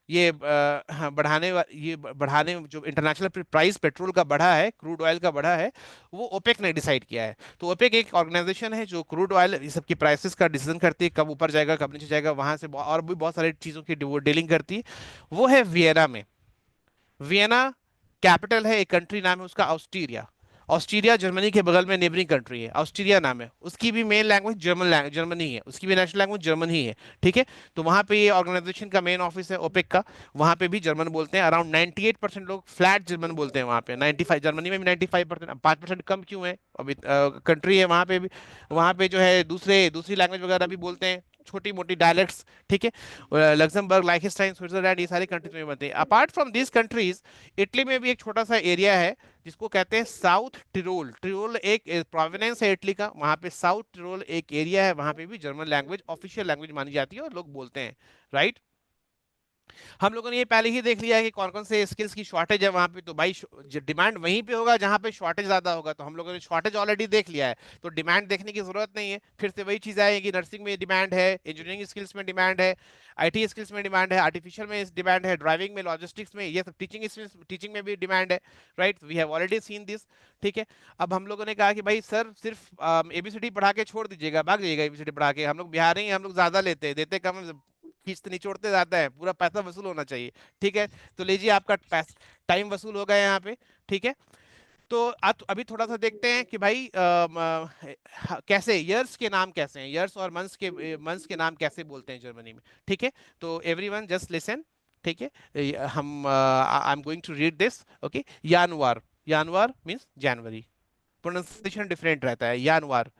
ये हाँ, बढ़ाने जो इंटरनेशनल प्राइस पेट्रोल का बढ़ा है, क्रूड ऑयल का बढ़ा है, वो ओपेक ने डिसाइड किया है। तो ओपेक एक ऑर्गेनाइजेशन है जो क्रूड ऑयल ये सब की प्राइसेस का डिसीजन करती है, कब ऊपर जाएगा कब नीचे जाएगा, वहां से और भी बहुत सारी चीज़ों की वो डीलिंग करती है। वो है वियना में। वियना कैपिटल है, एक कंट्री नाम है उसका ऑस्ट्रिया। ऑस्ट्रिया जर्मनी के बगल में नेबरिंग कंट्री है, ऑस्ट्रिया नाम है उसकी। भी मेन लैंग्वेज जर्मन ही है, उसकी भी नेशनल लैंग्वेज जर्मन ही है, ठीक है। तो वहाँ पे ये ऑर्गेनाइजेशन का मेन ऑफिस है ओपेक का, वहाँ पे भी जर्मन बोलते हैं। अराउंड 98% लोग फ्लैट जर्मन बोलते हैं वहाँ पे। 95 जर्मनी में भी 95%, 5% कम क्यों है, अभी कंट्री है वहाँ पे भी, वहाँ पे जो है दूसरी लैंग्वेज वगैरह भी बोलते हैं, छोटी मोटी डायलेक्ट्स, ठीक है। लग्जमबर्ग, लाइखनस्टाइन, स्विट्जरलैंड, ये सारी कंट्रीज में बनते हैं। Apart from these countries, Italy में भी एक छोटा सा एरिया है जिसको कहते हैं साउथ टिरोल। टिरोल एक प्रोविनेंस है इटली का, वहां पे साउथ टिरोल एक एरिया है, वहां पे भी जर्मन लैंग्वेज ऑफिशियल लैंग्वेज मानी जाती है और लोग बोलते हैं, राइट। हम लोगों ने ये पहले ही देख लिया है कि कौन कौन से स्किल्स की शॉर्टेज है वहां पे, तो भाई डिमांड वहीं पे होगा जहां पे शॉर्टेज ज्यादा होगा, तो हम लोगों ने शॉर्टेज ऑलरेडी देख लिया है, तो डिमांड देखने की जरूरत नहीं है। फिर से वही चीज आएगी, नर्सिंग में डिमांड है, इंजीनियरिंग स्किल्स में डिमांड है, आईटी स्किल्स में डिमांड है, आर्टिफिशियल में डिमांड है, ड्राइविंग में, लॉजिस्टिक्स में, ये सब टीचिंग स्किल्स, टीचिंग में भी डिमांड है, right. We have already seen this, ठीक है। अब हम लोगों ने कहा कि भाई सर सिर्फ एबीसीडी पढ़ा के छोड़ दीजिएगा, भाग जाइएगा एबीसीडी पढ़ा के, हम लोग बिहारी हैं, हम लोग ज्यादा लेते हैं, देते कम, खींचते निचोड़ते जाता है, पूरा पैसा वसूल होना चाहिए, ठीक है। तो लीजिए आपका टाइम वसूल हो गया यहाँ पे, ठीक है। तो अभी थोड़ा सा देखते हैं कि भाई कैसे ईयर्स के नाम कैसे हैं, ईयर्स और मंथ्स के नाम कैसे बोलते हैं जर्मनी में, ठीक है। तो एवरीवन जस्ट लिसन, ठीक है। हम I am going to read this, okay. यानुआर, यानुआर मींस जनवरी, प्रोनाउंसिएशन डिफरेंट रहता है, यानुआर।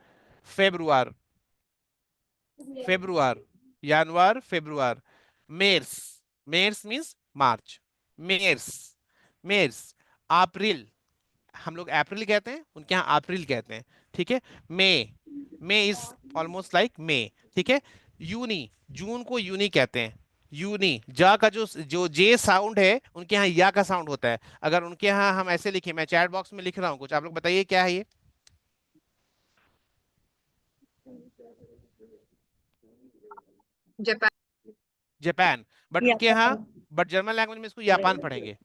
फेब्रुआर, फेब्रुआर, यानुआर, फेब्रुआर। मेर्स, मेर्स मींस मार्च, मेर्स, मेर्स। अप्रैल, हम लोग अप्रैल कहते हैं, उनके यहाँ अप्रैल कहते हैं, ठीक है। मई, मई इज ऑलमोस्ट लाइक मई, ठीक है। यूनी, जून को यूनी कहते हैं, यूनी। जा का जो जो जे साउंड है उनके यहाँ या का साउंड होता है, अगर उनके यहाँ हम ऐसे लिखें, मैं चैट बॉक्स में लिख रहा हूँ कुछ, आप लोग बताइए क्या है ये। जापान। जापान, बट उनके यहाँ, बट जर्मन लैंग्वेज में इसको जापान पढ़ेंगे,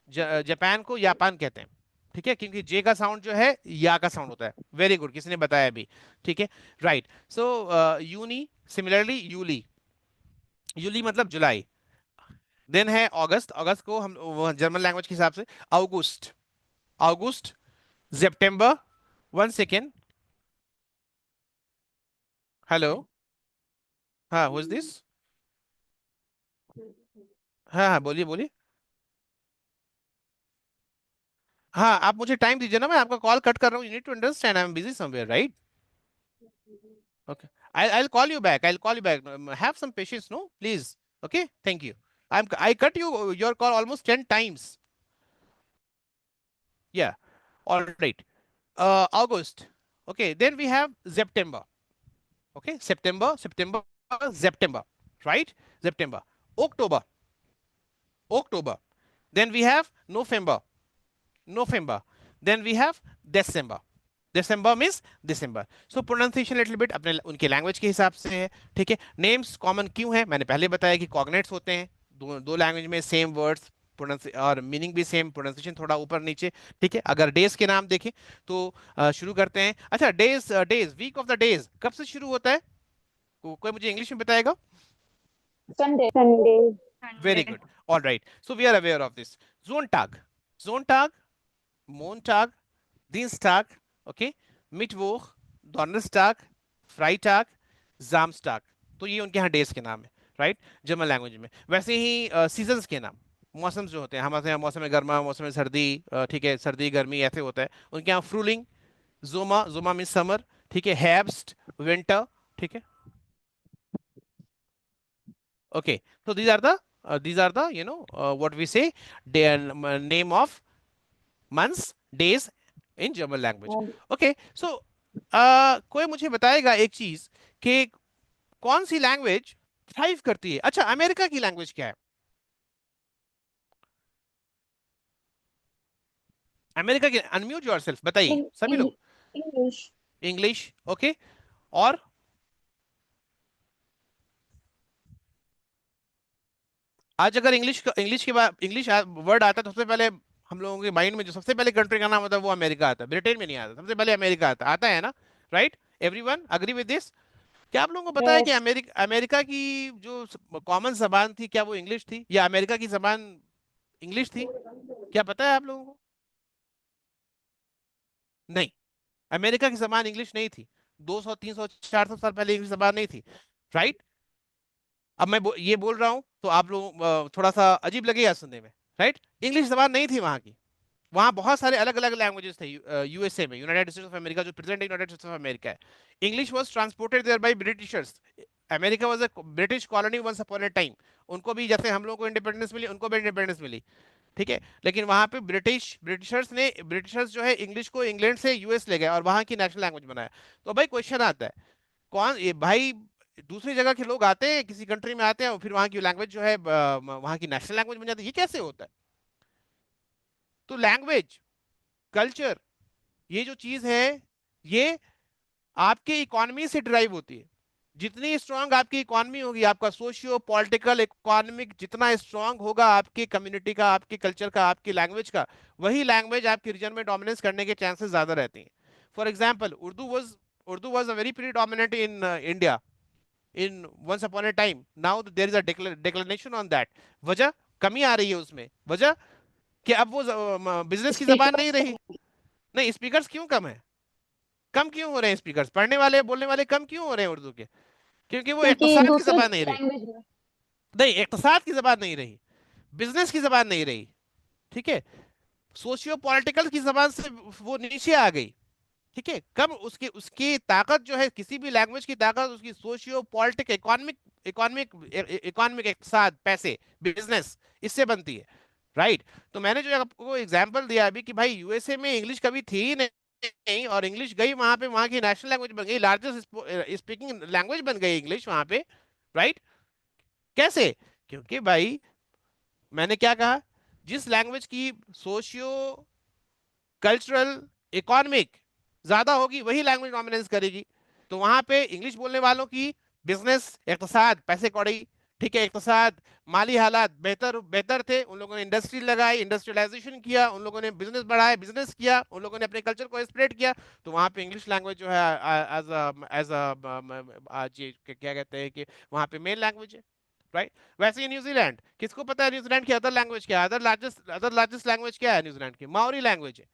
जापान को जापान कहते हैं, ठीक है, क्योंकि जे का साउंड जो है या का साउंड होता है। वेरी गुड, किसी ने बताया अभी, ठीक है, राइट। सो यूनी, सिमिलरली यूली, यूली मतलब जुलाई। देन है अगस्त, अगस्त को हम जर्मन लैंग्वेज के हिसाब से अगस्त, अगस्त। सितंबर, वन सेकेंड, हेलो, हाँ, हु इज दिस, हाँ हाँ बोलिए बोलिए, हाँ आप मुझे टाइम दीजिए ना, मैं आपका कॉल कट कर रहा हूँ, you need to understand I am busy somewhere, right. Okay. I'll call you back. I'll call you back. Have some patience, no? Please. Okay. Thank you. I cut your call almost 10 times. Yeah. All right. August. Okay. Then we have September. Okay. September, September, September. Right? September. October. October. Then we have November. November. Then we have December. December means December. So pronunciation little bit अपने उनके language के हिसाब से है, ठीक है। Names common क्यों है, मैंने पहले बताया कि कॉग्नेट्स होते हैं, दो लैंग्वेज में सेम वर्ड्स, और मीनिंग भी सेम, प्रोनाउंसिएशन थोड़ा ऊपर नीचे, ठीक है। अगर डेज के नाम देखें तो शुरू करते हैं। अच्छा, days, days, week of the days कब से शुरू होता है, कोई मुझे इंग्लिश में बताएगा। Sunday. Very good, all right. So we are aware of this. जोनटाग, जोनटाग, मोनटाग, दिनस्टाग, ओके, मिटवोख, डोनरस्टाग, फ्राइटाग, जामस्टाग। तो ये उनके यहाँ डेज के नाम है, राइट, जर्मन लैंग्वेज में। वैसे ही सीजन्स के नाम, मौसम जो होते हैं, हमारे यहाँ मौसम में गर्मा, मौसम में सर्दी, ठीक है, सर्दी गर्मी ऐसे होता है, उनके यहाँ फ्रूलिंग, जोमा, जोमा मीन समर, ठीक है, हेब्स्ट, विंटर, ठीक है, ओके। तो these are the what we say, name of months, days in German language. Okay, so कोई मुझे बताएगा एक चीज कि कौन सी लैंग्वेज थ्राइव करती है। अच्छा, अमेरिका की लैंग्वेज क्या है, अमेरिका की, अनम्यूट योरसेल्फ, बताइए सभी लोग। English. English, okay. और आज अगर इंग्लिश के बाद इंग्लिश वर्ड आता है तो सबसे पहले हम लोगों के माइंड में जो सबसे पहले कंट्री का नाम होता है वो अमेरिका आता है, ब्रिटेन में नहीं आता, सबसे पहले अमेरिका आता है ना, right. Everyone agree with this. क्या आप लोगों को पता है कि Yes. अमेरिका की जो कॉमन जबान थी, क्या वो इंग्लिश थी, या अमेरिका की जबान इंग्लिश थी, क्या पता है आप लोगों को। नहीं, अमेरिका की जबान इंग्लिश नहीं थी, 200 300 400 साल पहले इंग्लिश जबान नहीं थी, राइट। अब मैं ये बोल रहा हूं तो आप लोग थोड़ा सा अजीब लगेगा सुनने में, राइट। इंग्लिश जबान नहीं थी वहां की, वहां बहुत सारे अलग अलग लैंग्वेजेस थे। यूएसए में, यूनाइटेड स्टेट्स ऑफ अमेरिका, जो present United States of America है, English was transported there by Britishers. America was a British colony once upon a time. उनको भी जैसे हम लोगों को इंडिपेंडेंस मिली, उनको भी इंडिपेंडेंस मिली, ठीक है। लेकिन वहां पे ब्रिटिशर्स जो है इंग्लिश को इंग्लैंड से यूएस ले गए और वहां की नेशनल लैंग्वेज बनाया। तो भाई क्वेश्चन आता है, कौन ये भाई दूसरी जगह के लोग आते हैं, किसी कंट्री में आते हैं और फिर वहां की लैंग्वेज जो है वहां की नेशनल लैंग्वेज बन जाती है, ये कैसे होता है? तो लैंग्वेज, कल्चर, ये जो चीज है ये आपके इकोनॉमी से ड्राइव होती है। जितनी स्ट्रांग आपकी इकोनॉमी होगी, आपका सोशियो पॉलिटिकल इकोनॉमिक जितना स्ट्रांग होगा आपकी कम्युनिटी का, आपके कल्चर का, आपकी लैंग्वेज का, वही लैंग्वेज आपके रीजन में डोमिनेंस करने के चांसेस ज्यादा रहती हैं। For example, Urdu was a very predominant in India in once upon a time. Now there is a declination on that. वजह, कमी आ रही है उसमें। वजह कि अब वो बिजनेस की जबान नहीं रही। नहीं, स्पीकर्स क्यों कम है? कम क्यों हो रहे हैं स्पीकर्स? पढ़ने वाले बोलने वाले कम क्यों हो रहे हैं उर्दू के? क्योंकि वो क्योंकि इक्तसाद की दूसरे जबान नहीं रही। लैंग्वेज में नहीं, इक्तसाद की जबान नहीं रही, बिजनेस की जबान नहीं रही, ठीक है, सोशियो पॉलिटिकल की जबान से वो नीचे आ गई। ठीक है, कब उसकी उसकी ताकत जो है, किसी भी लैंग्वेज की ताकत उसकी socio politic economic economic economic इक्तसाद, पैसे, बिजनेस, इससे बनती है। राइट। तो मैंने जो आपको एग्जांपल दिया अभी कि भाई यूएसए में इंग्लिश कभी थी ही नहीं और इंग्लिश गई वहां पे, वहां की नेशनल लैंग्वेज बन गई, लार्जेस्ट स्पीकिंग लैंग्वेज बन गई इंग्लिश वहां पे। राइट। कैसे? क्योंकि भाई मैंने क्या कहा, जिस लैंग्वेज की सोशियो कल्चरल इकोनॉमिक ज्यादा होगी वही लैंग्वेज डोमिनेंस करेगी। तो वहां पे इंग्लिश बोलने वालों की बिजनेस, इक्तसाद, पैसे कौड़ी, ठीक है, इक्तसाद, माली हालात बेहतर बेहतर थे, उन लोगों ने इंडस्ट्री लगाई, इंडस्ट्रियलाइजेशन किया, उन लोगों ने बिजनेस बढ़ाया, बिजनेस किया, उन लोगों ने अपने कल्चर को स्प्रेड किया। तो वहां पे इंग्लिश लैंग्वेज जो है एज आज क्या कहते हैं कि वहां पे मेन लैंग्वेज है। राइट। वैसे ही न्यूजीलैंड, किसको पता है न्यूजीलैंड की अदर लैंग्वेज क्या है? अदर लार्जेस्ट लैंग्वेज क्या है न्यूजीलैंड की? माओरी लैंग्वेज है,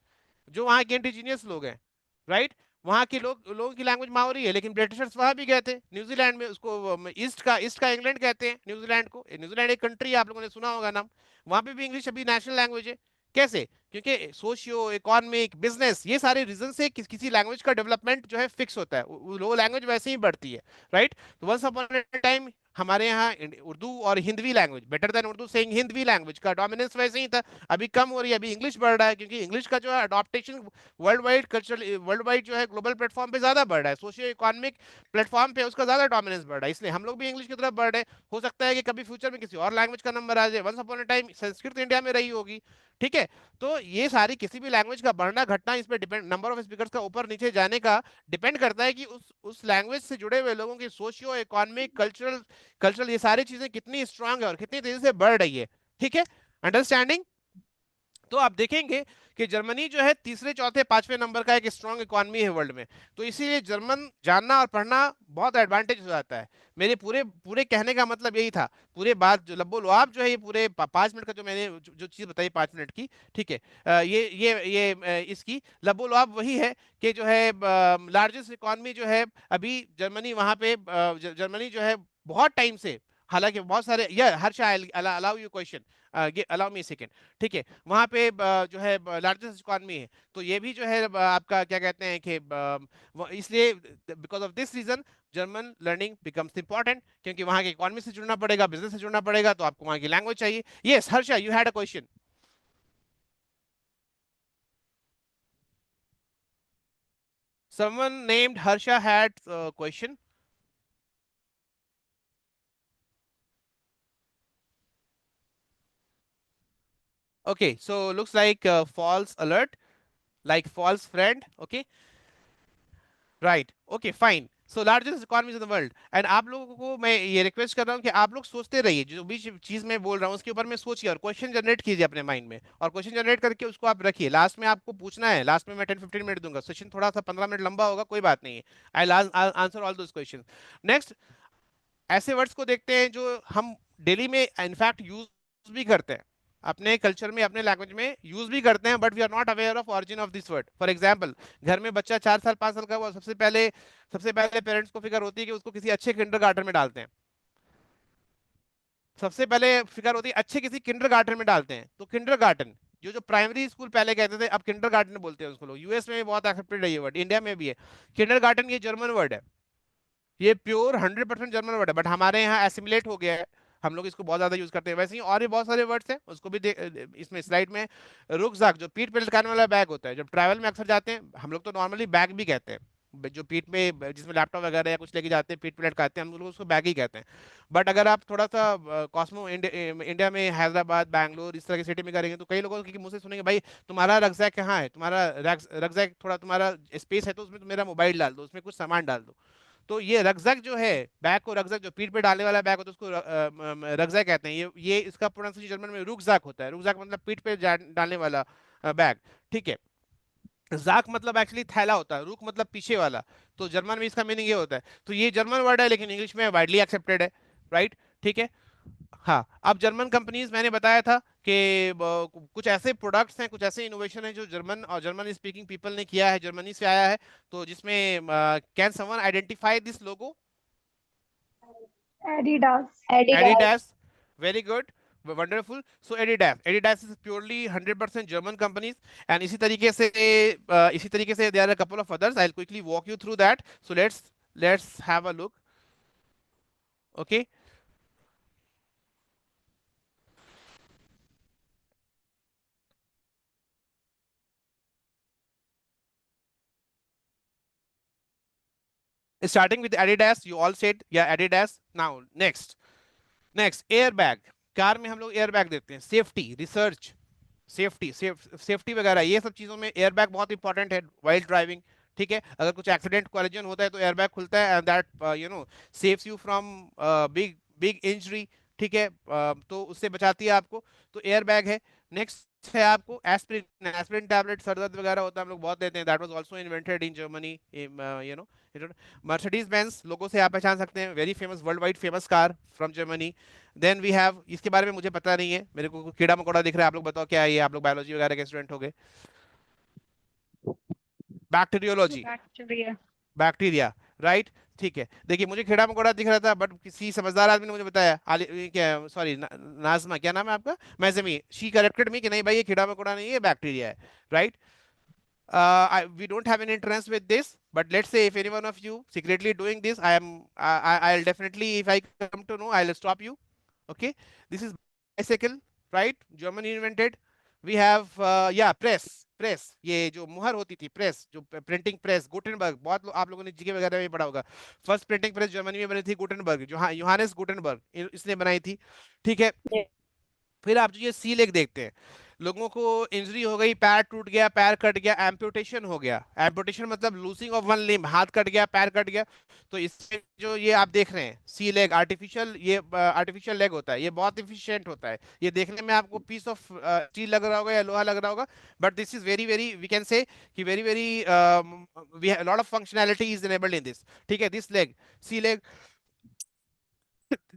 जो वहाँ के इंडिजिनियस लोग हैं। राइट। वहाँ के लोगों की लैंग्वेज माओरी है, लेकिन ब्रिटिशर्स वहाँ भी गए थे न्यूजीलैंड में, उसको ईस्ट का इंग्लैंड कहते हैं न्यूजीलैंड को। न्यूजीलैंड एक कंट्री है, आप लोगों ने सुना होगा नाम। वहाँ पे भी इंग्लिश अभी नेशनल लैंग्वेज है। कैसे? क्योंकि सोशियो इकोनॉमिक, बिजनेस, ये सारे रीजन से किसी लैंग्वेज का डेवलपमेंट जो है फिक्स होता है, वो लैंग्वेज वैसे ही बढ़ती है। राइट। तो वंस अपॉन अ टाइम हमारे यहाँ उर्दू और Hindavi language, better than Urdu saying Hindavi language का डोमिनेंस वैसे ही था। अभी कम हो रही है, अभी इंग्लिश बढ़ रहा है, क्योंकि इंग्लिश का जो है अडॉप्टेशन वर्ल्ड वाइड जो है ग्लोबल प्लेटफॉर्म पे ज्यादा बढ़ रहा है, सोशियो इकोनॉमिक प्लेटफॉर्म पे उसका ज्यादा डोमिनेंस बढ़ रहा है, इसलिए हम लोग भी इंग्लिश की तरफ बढ़ रहे हैं। हो सकता है कि कभी फ्यूचर में किसी और लैंग्वेज का नंबर आ जाए। Once upon a time Sanskrit India में रही होगी। ठीक है। तो ये सारी किसी भी लैंग्वेज का बढ़ना घटना, इस पे डिपेंड, नंबर ऑफ स्पीकर्स का ऊपर नीचे जाने का डिपेंड करता है कि उस लैंग्वेज से जुड़े हुए लोगों की सोशियो इकोनॉमिक कल्चरल ये सारी चीजें कितनी स्ट्रांग है और कितनी तेजी से बढ़ रही है। ठीक है, अंडरस्टैंडिंग? तो आप देखेंगे कि जर्मनी जो है तीसरे चौथे पांचवें नंबर का एक स्ट्रांग इकोनॉमी है वर्ल्ड में। तो इसीलिए जर्मन जानना और पढ़ना बहुत एडवांटेज हो जाता है। मेरे पूरे पूरे कहने का मतलब यही था। पूरे बात जो लब्बो लुआब जो है, ये पूरे 5 मिनट का जो मैंने जो चीज बताई 5 मिनट की, ठीक है, इसकी लब्बो लुआब वही है कि जो है लार्जेस्ट इकोनॉमी जो है अभी जर्मनी, वहां पे जर्मनी जो है बहुत टाइम से, हालांकि बहुत सारे, या Harsha, allow you question, allow me second, ठीक है, वहां पे जो है लार्जेस्ट इकोनॉमी है। तो ये भी जो है आपका क्या कहते हैं कि इसलिए because of this reason German learning becomes important, क्योंकि वहां के इकोनॉमी से जुड़ना पड़ेगा, बिजनेस से जुड़ना पड़ेगा, तो आपको वहां की लैंग्वेज चाहिए। Yes Harsha, you had a question. Someone named Harsha had a question. Okay, so looks like false alert, like false friend. Okay, right. Okay, fine. So largest economies in the world. And आप लोगों को मैं ये request कर रहा हूँ कि आप लोग सोचते रहिए, जो भी चीज मैं बोल रहा हूँ उसके ऊपर में सोचिए और क्वेश्चन जनरेट कीजिए अपने माइंड में, और क्वेश्चन जनरेट करके उसको आप रखिए। लास्ट में आपको पूछना है, लास्ट में मैं 10-15 मिनट दूंगा, सेशन थोड़ा सा 15 मिनट लंबा होगा, कोई बात नहीं है। I answer all those question. Next, ऐसे वर्ड्स को देखते हैं जो हम डेली में इनफैक्ट यूज भी करते हैं, अपने कल्चर में, अपने लैंग्वेज में यूज भी करते हैं, but we are not aware of origin of this word. For example, घर में बच्चा 4 साल 5 साल का हुआ, सबसे पहले पेरेंट्स को फिक्र होती है कि उसको किसी अच्छे किंडरगार्टन में डालते हैं। सबसे पहले फिक्र होती है अच्छे किसी किंडरगार्टन में डालते हैं। तो किंडरगार्टन, जो प्राइमरी स्कूल पहले कहते थे, अब किंडरगार्टन बोलते हैं उसको लोग। यूएस में भी बहुत एक्सेप्टेड है ये वर्ड, इंडिया में भी है। किंडरगार्टन ये जर्मन वर्ड है, ये प्योर 100% जर्मन वर्ड है, बट हमारे यहाँ एसिमिलेट हो गया है। हम लोग इसको बहुत ज्यादा यूज करते हैं। वैसे ही और भी बहुत सारे वर्ड्स हैं, उसको भी इसमें स्लाइड में। रुकज़ाक जो पीठ पे लटकाने वाला बैग होता है, जब ट्रैवल में अक्सर जाते हैं हम लोग तो नॉर्मली बैग भी कहते हैं, जो पीठ पे जिसमें लैपटॉप वगैरह या कुछ लेके जाते हैं पीठ पे लटकाते हैं, हम लोग उसको बैग ही कहते हैं। बट अगर आप थोड़ा सा कॉस्मो इंडिया में हैदराबाद बैंगलोर इस तरह की सिटी में करेंगे तो कई लोगों के मुंह से सुनेंगे, भाई तुम्हारा रगजैक कहाँ है, तुम्हारा रगजैक थोड़ा तुम्हारा स्पेस है तो उसमें मेरा मोबाइल डाल दो, उसमें कुछ सामान डाल दो। तो ये रगजैक जो है, बैग को रगजैक जो पीठ पे डालने वाला बैग होता है उसको रगजैक कहते हैं। ये इसका प्रोनाउंसिएशन जर्मन में रुकज़ाक होता है। रुकज़ाक मतलब पीठ पे डालने वाला बैग, ठीक है। जाक मतलब एक्चुअली थैला होता है, रुक मतलब पीछे वाला, तो जर्मन में इसका मीनिंग ये होता है। तो ये जर्मन वर्ड है लेकिन इंग्लिश में वाइडली एक्सेप्टेड है, राइट, ठीक है। हाँ, अब जर्मन कंपनीज मैंने बताया था कि कुछ ऐसे प्रोडक्ट्स हैं, कुछ ऐसे इनोवेशन है जो जर्मन और जर्मन स्पीकिंग पीपल ने किया है, जर्मनी से आया है। तो जिसमें can someone identify this logo? Adidas. Adidas, very good, wonderful. So Adidas is purely 100% German companies, and इसी तरीके से there are a couple of others. I'll quickly walk you through that. So let's have a look. Okay. Starting with Adidas, you all said yeah Adidas. Now next airbag. Car में हम लोग airbag देते हैं, safety, research, safety वगैरह ये सब चीजों में एयरबैग बहुत इंपॉर्टेंट है वाइल ड्राइविंग, ठीक है। अगर कुछ एक्सीडेंट कोलिजन होता है तो एयरबैग खुलता है and that saves you from big big injury, ठीक है। तो उससे बचाती है आपको, तो एयरबैग है। नेक्स्ट है आपको एस्पिरिन। एस्पिरिन टैबलेट सर दर्द वगैरह होता है हम लोग बहुत देते हैं, that was also invented in Germany, you know. Mercedes Benz लोगों से आप पहचान सकते हैं, very famous, world wide famous car from Germany. Then we have, इसके बारे में मुझे पता नहीं है, मेरे को कीड़ा मकोड़ा दिख रहा है, आप लोग बताओ क्या है ये, आप लोग बायोलॉजी वगैरह के स्टूडेंट हो गए। Bacteriology, Bacteria. बैक्टीरिया, राइट, ठीक है। देखिए मुझे कीड़ा मकोड़ा दिख रहा था बट किसी समझदार आदमी ने मुझे बताया, क्या सॉरी नाजमा, क्या नाम है आपका, मैजमी, शी करेक्टेड मी कि नहीं भाई ये कीड़ा मकोड़ा नहीं है, बैक्टीरिया है, right. We don't have any interest with this, but let's say if any one of you secretly doing this, I'll definitely, if I come to know, I'll stop you. Okay, this is bicycle, right? German invented. We have yeah, press ये जो मुहर होती थी, press, जो printing press, Gutenberg, बहुत आप लोगों ने जीके वगैरह में पढ़ा होगा। फर्स्ट प्रिंटिंग प्रेस जर्मनी में बनी थी गुटेनबर्ग, जो हाँ योहानेस गुटेनबर्ग इसने बनाई थी, ठीक है। फिर आप जो ये सी लेग देखते हैं, लोगों को इंजरी हो गई, पैर टूट गया, पैर कट गया, एम्पुटेशन हो गया। एम्पुटेशन मतलब लूजिंग ऑफ वन लिम्ब, हाथ कट गया, पैर कट गया। तो इससे जो ये आप देख रहे हैं सी लेग, आर्टिफिशियल, ये आर्टिफिशियल लेग होता है, ये बहुत इफिशिएंट होता है। ये देखने में आपको पीस ऑफ स्टील लग रहा होगा या लोहा लग रहा होगा, but this is very very, we can say कि very very, we have lot of functionality is enabled in this, ठीक है। This leg, C leg,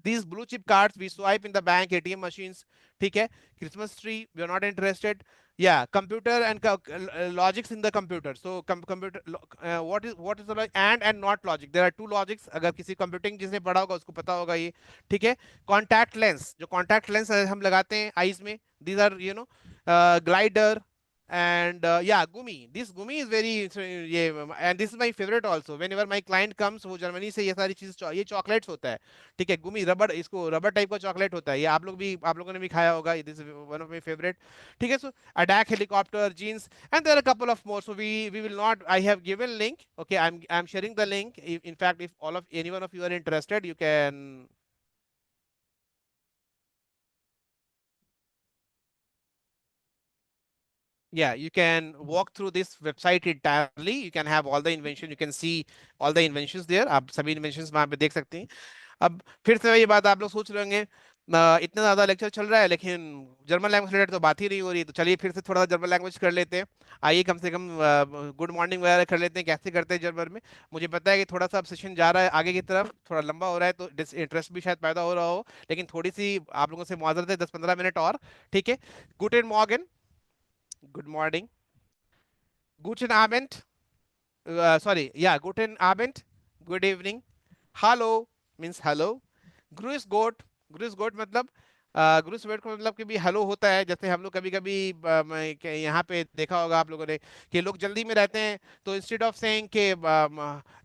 these blue chip cards we swipe in the bank, ATM machines, ठीक है। Christmas tree, we are not interested. Yeah, computer and logics in the computer. So computer, what is the logic? And not logic. There are two logics. अगर किसी computing जिसने पढ़ा होगा उसको पता होगा ये, ठीक है। Contact lens, जो contact lens हम लगाते हैं eyes में, these are glider, and yeah, gumi, this gumi is very ये, and this is my favorite also, whenever my client comes, वो जर्मनी से ये सारी चीज, ये चॉकलेट्स होता है, ठीक है। गुमी रबड़, इसको रबड़ टाइप का चॉकलेट होता है, ये आप लोगों ने भी खाया होगा, this is one of my favourite, ठीक है। सो अडैक helicopter, jeans, and there are couple of more, so we will not, I have given link, okay, I am sharing the link, in fact if all of any one of you are interested, you can, yeah, you can walk through this website entirely, you can have all the invention, you can see all the inventions there, आप सभी inventions वहां पे देख सकते हैं। अब फिर से वही बात आप लोग सोच रहे होंगे, इतना ज्यादा लेक्चर चल रहा है लेकिन जर्मन लैंग्वेज रिलेटेड तो बात ही नहीं हो रही, तो चलिए फिर से थोड़ा सा जर्मन लैंग्वेज कर लेते हैं। आइए कम से कम गुड मॉर्निंग वगैरह कर लेते हैं, कैसे करते हैं जर्मन में। मुझे पता है कि थोड़ा सा सेशन जा रहा है आगे की तरफ, थोड़ा लंबा हो रहा है तो इंटरेस्ट भी शायद पैदा हो रहा हो, लेकिन थोड़ी सी आप लोगों से मुआजरत है, 10-15 मिनट और, ठीक है। गुड मॉर्गन, गुड मॉर्निंग, गुड आबेंट, sorry, yeah, guten Abend, good evening. Hello means hello. Grüß Gott, grüß Gott मतलब ग्रुस वेट का मतलब कि भी हेलो होता है, जैसे हम लोग कभी कभी यहाँ पे देखा होगा आप लोगों ने कि लोग जल्दी में रहते हैं, तो इंस्टेड ऑफ सेइंग के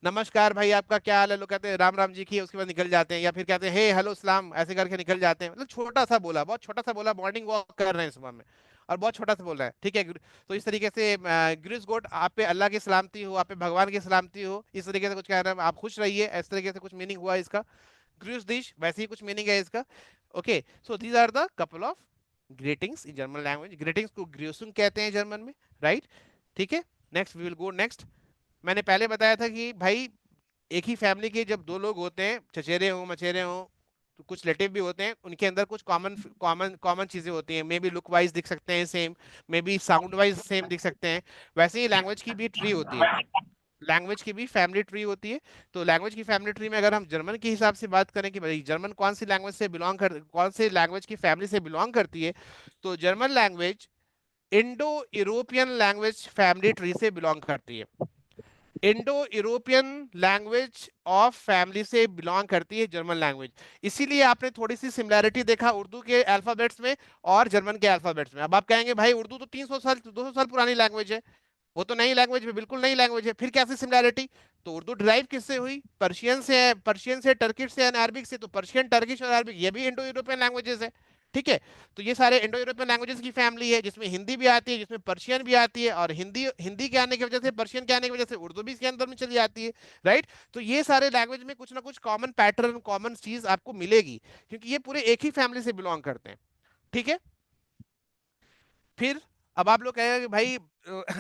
नमस्कार भाई आपका क्या हाल है, लोग कहते हैं राम राम जी की, उसके बाद निकल जाते हैं, या फिर कहते हैं हे हेलो सलाम ऐसे करके निकल जाते हैं। मतलब छोटा सा बोला, बहुत छोटा सा बोला, मॉर्निंग वॉक कर रहे हैं सुबह में और बहुत छोटा सा बोल रहा है, ठीक है। तो इस तरीके से ग्रीस गोट आप पे अल्लाह की सलामती हो, आप पे भगवान की सलामती हो, इस तरीके से कुछ कह रहे हैं, आप खुश रहिए, इस तरीके से कुछ मीनिंग हुआ इसका। ग्रीस दिश वैसे ही कुछ मीनिंग है इसका। Okay, so these are the couple of greetings in German language. Greetings को ग्रीसुंग कहते हैं जर्मन में, राइट? ठीक है, next we will go next. मैंने पहले बताया था कि भाई एक ही फैमिली के जब दो लोग होते हैं, चचेरे हों मचेरे हों, तो कुछ रिलेटिव भी होते हैं, उनके अंदर कुछ कॉमन कॉमन कॉमन चीजें होती हैं। मे बी लुक वाइज दिख सकते हैं same, may be sound wise same दिख सकते हैं। वैसे ही लैंग्वेज की भी ट्री होती है, लैंग्वेज की भी फैमिली ट्री होती है। तो लैंग्वेज की फैमिली ट्री में अगर हम जर्मन के हिसाब से बात करें कि भाई जर्मन कौन सी लैंग्वेज से बिलोंग कर, कौन से लैंग्वेज की फैमिली से बिलोंग करती है, तो German language Indo European language family tree से बिलोंग करती है। Indo European language of family से बिलोंग करती है जर्मन लैंग्वेज। इसीलिए आपने थोड़ी सी सिमिलैरिटी देखा उर्दू के अल्फाबेट्स में और जर्मन के अल्फाबेट्स में। अब आप कहेंगे भाई उर्दू तो 300 साल 200 साल पुरानी लैंग्वेज है, वो तो नई लैंग्वेज में बिल्कुल नई लैंग्वेज है, फिर कैसे सिमिलैरिटी? तो उर्दू डिराइव किससे हुई? पर्शियन से है, पर्शियन से, टर्किश से, अरबिक से। तो पर्शियन, टर्किश और अरबिक ये भी इंडो यूरोपियन लैंग्वेजेस है, ठीक है। तो ये सारे इंडो यूरोपियन लैंग्वेजेस की फैमिली है, जिसमें हिंदी भी आती है, जिसमें पर्शियन भी आती है, और हिंदी हिंदी के आने की वजह से, पर्शियन के आने की वजह से उर्दू भी इसके अंदर में चली जाती है, राइट? तो ये सारे लैंग्वेज में कुछ ना कुछ कॉमन पैटर्न, कॉमन चीज आपको मिलेगी, क्योंकि ये पूरे एक ही फैमिली से बिलोंग करते हैं, ठीक है। फिर अब आप लोग कहेंगे कि भाई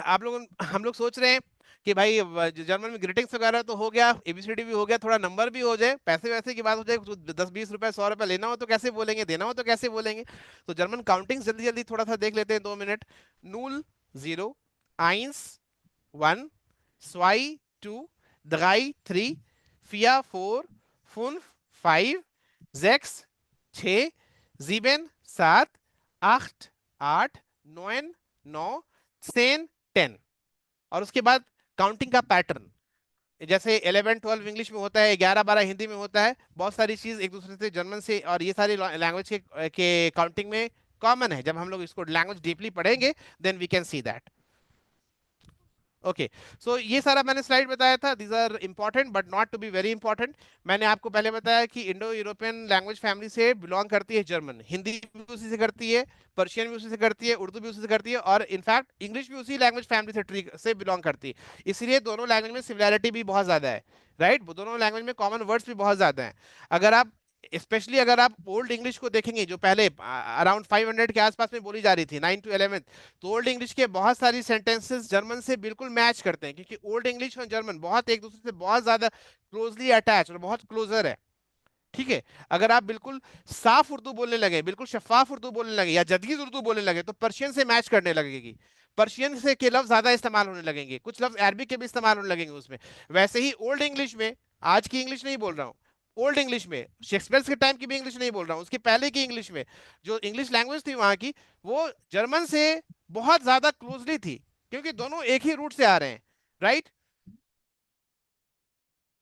आप लोग, हम लोग सोच रहे हैं कि भाई जर्मन में ग्रीटिंग्स वगैरह तो हो गया, एबीसीडी भी हो गया, थोड़ा नंबर भी हो जाए, पैसे वैसे की बात हो जाए, तो 10-20 रुपए 100 रुपए लेना हो तो कैसे बोलेंगे, देना हो तो कैसे बोलेंगे? तो जर्मन काउंटिंग जल्दी जल्दी थोड़ा सा देख लेते हैं, 2 मिनट। नूल 0, आइंस 1, स्वाई 2, drei 3, vier 4, 5 5, 6 6, 7 7, 8 8, 9 9, 10 10। और उसके बाद काउंटिंग का पैटर्न, जैसे 11 12 इंग्लिश में होता है, 11 12 हिंदी में होता है, बहुत सारी चीज एक दूसरे से जर्मन से और ये सारी लैंग्वेज के काउंटिंग में कॉमन है। जब हम लोग इसको लैंग्वेज डीपली पढ़ेंगे then we can see that. Okay, so ये सारा मैंने स्लाइड बताया था, these are important but not to be very important. मैंने आपको पहले बताया कि इंडो यूरोपियन लैंग्वेज फैमिली से बिलोंग करती है जर्मन, हिंदी भी उसी से करती है, पर्शियन भी उसी से करती है, उर्दू भी उसी से करती है, और इनफैक्ट इंग्लिश भी उसी लैंग्वेज फैमिली से ट्री से बिलोंग करती है। इसीलिए दोनों लैंग्वेज में सिमिलैरिटी भी बहुत ज्यादा है, राइट? दोनों लैंग्वेज में कॉमन वर्ड्स भी बहुत ज्यादा हैं। अगर आप स्पेशली अगर आप ओल्ड इंग्लिश को देखेंगे, जो पहले अराउंड 500 के आसपास में बोली जा रही थी, 9 to 11, तो ओल्ड इंग्लिश के बहुत सारी सेंटेंसेस जर्मन से बिल्कुल मैच करते हैं, क्योंकि ओल्ड इंग्लिश और जर्मन बहुत एक दूसरे से बहुत ज्यादा क्लोजली अटैच और बहुत क्लोजर है, ठीक है। अगर आप बिल्कुल साफ उर्दू बोलने लगे, बिल्कुल शफाफ उर्दू बोलने लगे, या जदीद उर्दू बोलने लगे, तो पर्शियन से मैच करने लगेगी, पर्शियन से के लफ्ज ज्यादा इस्तेमाल होने लगेंगे, कुछ लफ्ज अरबिक के भी इस्तेमाल होने लगेंगे उसमें। वैसे ही ओल्ड इंग्लिश में, आज की इंग्लिश नहीं बोल रहा हूँ, ओल्ड इंग्लिश में, शेक्सपियर के टाइम की भी इंग्लिश नहीं बोल रहा हूँ, उसके पहले की इंग्लिश में जो इंग्लिश लैंग्वेज थी वहां की, वो जर्मन से बहुत ज्यादा क्लोजली थी, क्योंकि दोनों एक ही रूट से आ रहे हैं, राइट?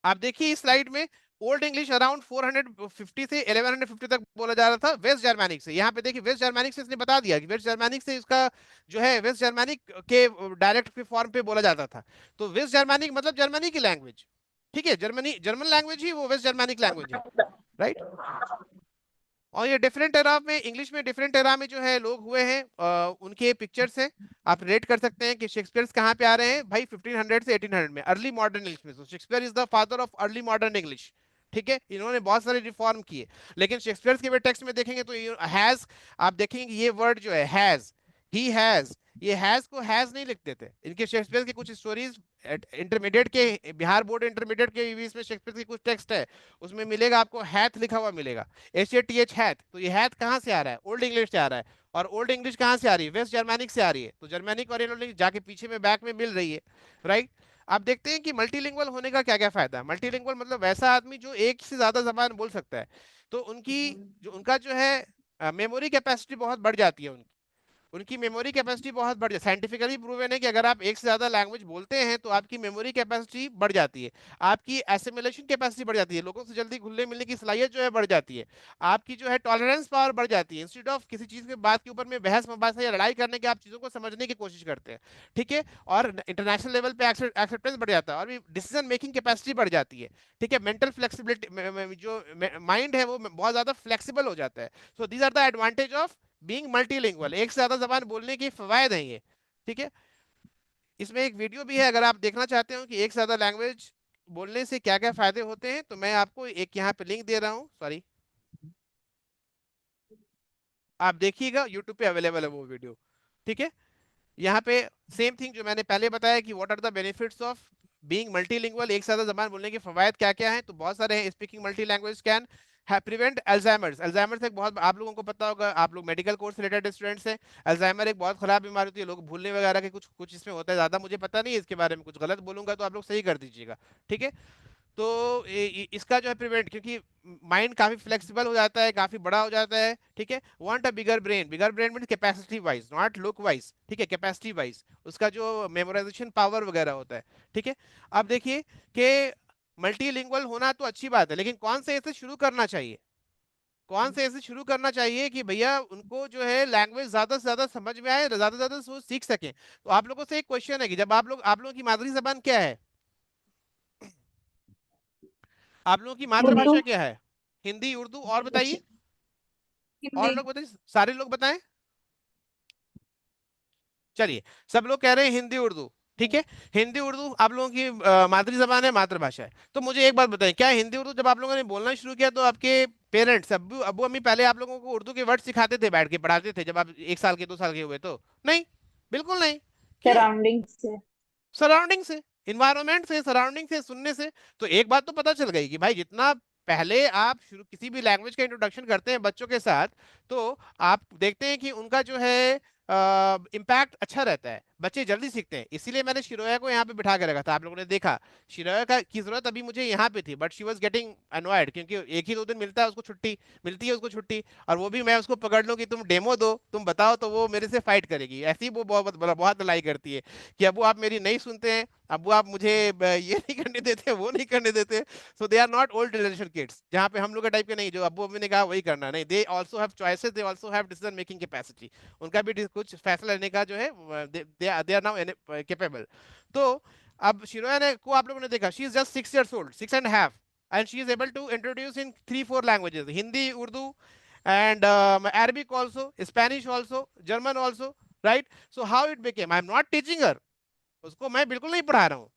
आप देखिए इस स्लाइड में, ओल्ड इंग्लिश अराउंड 450 से 1150 तक बोला जा रहा था वेस्ट जर्मैनिक से। यहाँ पे देखिए वेस्ट जर्मैनिक से इसने बता दिया कि वेस्ट जर्मैनिक से इसका जो है वेस्ट जर्मैनिक के डायरेक्ट के फॉर्म पे बोला जाता था। तो वेस्ट जर्मैनिक मतलब जर्मनी की लैंग्वेज, ठीक है, जर्मनी जर्मन लैंग्वेज ही वो वेस्ट जर्मैनिक लैंग्वेज है, राइट? और ये डिफरेंट एरा में, इंग्लिश में डिफरेंट एरा में जो है लोग हुए हैं, उनके पिक्चर्स हैं, आप रेट कर सकते हैं कि शेक्सपियर कहाँ पे आ रहे हैं भाई, 1500 से 1800 में, अर्ली मॉडर्न इंग्लिश में। तो Shakespeare is the father of early modern English, ठीक है। इन्होंने बहुत सारे रिफॉर्म किए, लेकिन शेक्सपियर के भी टेक्स्ट में देखेंगे तो हैज, आप देखेंगे ये वर्ड जो है हैज, ही हैज, ये हैज को हैज नहीं लिखते थे। इनके शेक्सपियर की कुछ स्टोरीज इंटरमीडिएट के, बिहार बोर्ड इंटरमीडिएट के इसमें शेक्सपियर की कुछ टेक्स्ट है, उसमें मिलेगा आपको हैथ लिखा हुआ मिलेगा, HATH हैथ। तो ये हैथ कहाँ से आ रहा है? ओल्ड इंग्लिश से आ रहा है। और ओल्ड इंग्लिश कहाँ से आ रही है? वेस्ट जर्मैनिक से आ रही है। तो जर्मैनिक और ओल्ड इंग्लिश जाके पीछे में बैक में मिल रही है, राइट? आप देखते हैं कि मल्टीलिंगुअल होने का क्या क्या फायदा है। मल्टीलिंगुअल मतलब वैसा आदमी जो एक से ज्यादा जबान बोल सकता है, तो उनकी जो, उनका जो है मेमोरी कैपेसिटी बहुत बढ़ जाती है उनकी, उनकी मेमोरी कैपेसिटी बहुत बढ़ जाती है। साइंटिफिकली प्रूवन है कि अगर आप एक से ज्यादा लैंग्वेज बोलते हैं तो आपकी मेमोरी कैपेसिटी बढ़ जाती है, आपकी एसिमिलेशन कैपेसिटी बढ़ जाती है, लोगों से जल्दी घुलने मिलने की सलाहियत जो है बढ़ जाती है, आपकी जो है टॉलरेंस पावर बढ़ जाती है। इंस्टेड ऑफ किसी चीज के बात के ऊपर में बहस मुबासा या लड़ाई करने के आप चीजों को समझने की कोशिश करते हैं, ठीक है। और इंटरनेशनल लेवल पे एक्सेप्टेंस बढ़ जाता है और डिसीजन मेकिंग कैपेसिटी बढ़ जाती है, ठीक है। मेंटल फ्लेक्सिबिलिटी, जो माइंड है वो बहुत ज्यादा फ्लेक्सिबल हो जाता है। So these are the advantage of being multilingual, एक से ज्यादा जबान बोलने के फवायद हैं ये, ठीक है। इसमें एक वीडियो भी है, अगर आप देखना चाहते हो कि एक से ज्यादा लैंग्वेज बोलने से क्या क्या फायदे होते हैं तो मैं आपको एक यहाँ पे लिंक दे रहा हूँ, सॉरी, आप देखिएगा, यूट्यूब पे अवेलेबल है वो वीडियो, ठीक है। यहाँ पे सेम थिंग जो मैंने पहले बताया कि what are the benefits of being multilingual, एक से ज्यादा जबान बोलने के फवायद क्या क्या हैं, तो बहुत सारे हैं। Speaking multi language can prevent Alzheimer's. Alzheimer's एक बहुत, आप लोगों को पता होगा, आप लोग मेडिकल कोर्स रिलेटेड स्टूडेंट्स हैं। अल्जाइमर एक बहुत खराब बीमारी होती है, लोग भूलने वगैरह के कुछ कुछ इसमें होता है, ज्यादा मुझे पता नहीं है इसके बारे में, कुछ गलत बोलूंगा तो आप लोग सही कर दीजिएगा, ठीक है। तो इसका जो है प्रिवेंट, क्योंकि माइंड काफी फ्लेक्सिबल हो जाता है, काफी बड़ा हो जाता है, ठीक है। Want a bigger brain, bigger brain mean capacity wise, not look wise, ठीक है, कैपेसिटी वाइज उसका जो मेमोराइजेशन पावर वगैरह होता है, ठीक है। अब देखिए कि मल्टीलिंगुअल होना तो अच्छी बात है, लेकिन कौन से ऐसे शुरू करना चाहिए, कौन से ऐसे शुरू करना चाहिए कि भैया उनको जो है लैंग्वेज ज्यादा से ज्यादा समझ में आए, ज्यादा से ज्यादा वो सीख सकें। तो आप लोगों से एक क्वेश्चन है कि जब आप लोगों की मादरी जबान क्या है, आप लोगों की मातृभाषा क्या है? हिंदी, उर्दू, और बताइए, और लोग बताइए, सारे लोग बताएं। चलिए, सब लोग कह रहे हैं हिंदी उर्दू, ठीक है। हिंदी उर्दू आप लोगों की मातृ जबान है, मातृभाषा है। तो मुझे एक बात बताएं, क्या हिंदी उर्दू जब आप लोगों ने बोलना शुरू किया तो आपके पेरेंट्स, अब्बू अब्बू अम्मी पहले आप लोगों को उर्दू के वर्ड सिखाते थे, बैठ के पढ़ाते थे जब आप 1 साल के 2 साल के हुए? तो नहीं, बिल्कुल नहीं। क्यों? सराउंडिंग से। सराउंडिंग से, इन्वायरमेंट से, सराउंडिंग से, सुनने से। तो एक बात तो पता चल गई कि भाई जितना पहले आप शुरू किसी भी लैंग्वेज का इंट्रोडक्शन करते हैं बच्चों के साथ, तो आप देखते हैं कि उनका जो है इम्पैक्ट अच्छा रहता है, बच्चे जल्दी सीखते हैं। इसीलिए मैंने शिरोया को यहाँ पे बिठा के रखा था, आप लोगों ने देखा शिरोया का की जरूरत अभी मुझे यहाँ पे थी, but she was getting annoyed, क्योंकि एक ही 2 दिन मिलता है उसको छुट्टी, मिलती है उसको छुट्टी, और वो भी मैं उसको पकड़ लूँ कि तुम डेमो दो, तुम बताओ, तो वो मेरे से फाइट करेगी। ऐसी वो बहुत बहुत लड़ाई करती है कि अबू आप मेरी नहीं सुनते हैं, अबू आप मुझे ये नहीं करने देते, वो नहीं करने देते। So they are not old generation kids, जहाँ पे हम लोग का टाइप के नहीं, जो अब्बू अम्मी ने कहा वही करना, नहीं, they also have choices, they also have decision making capacity, उनका भी कुछ फैसला लेने का जो है, दे आर नाउ कैपेबल। तो अब शिरोया ने को आप लोगों ने देखा, she is just 6 years old, 6.5, and she is able to introduce in 3-4 languages, Hindi, Urdu, and Arabic also, Spanish also, German also, right? So how it became, I am not teaching her, उसको मैं बिल्कुल नहीं पढ़ा रहा हूँ,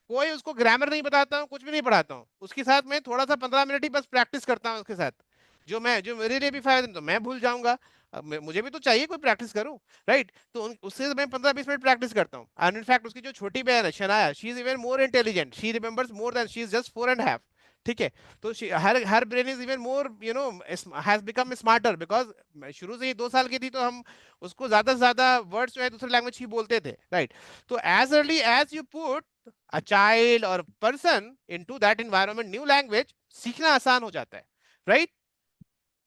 कोई उसको grammar नहीं बताता हूँ, कुछ भी नहीं पढ़ाता हूँ, उसके साथ मैं थोड़ा सा 15 मिनट ही बस प्रैक्टिस करता हूँ उसके साथ, जो मेरे लिए भी फायदा, तो मैं भूल जाऊंगा, मुझे भी तो चाहिए कोई प्रैक्टिस करूं, राइट। तो उससे मैं 15-20 मिनट प्रैक्टिस करता हूँ। एंड इनफैक्ट उसकी जो छोटी बहन है Shanaya, she is even more intelligent, she remembers more than, she is just 4.5, ठीक है। तो her brain is even more has become smarter, because शुरू से ही 2 साल की थी तो हम उसको ज्यादा से ज्यादा वर्ड्स जो है दूसरे लैंग्वेज ही बोलते थे, राइट। तो as early as you put a child or person into that environment, new language, सीखना आसान हो जाता है, right?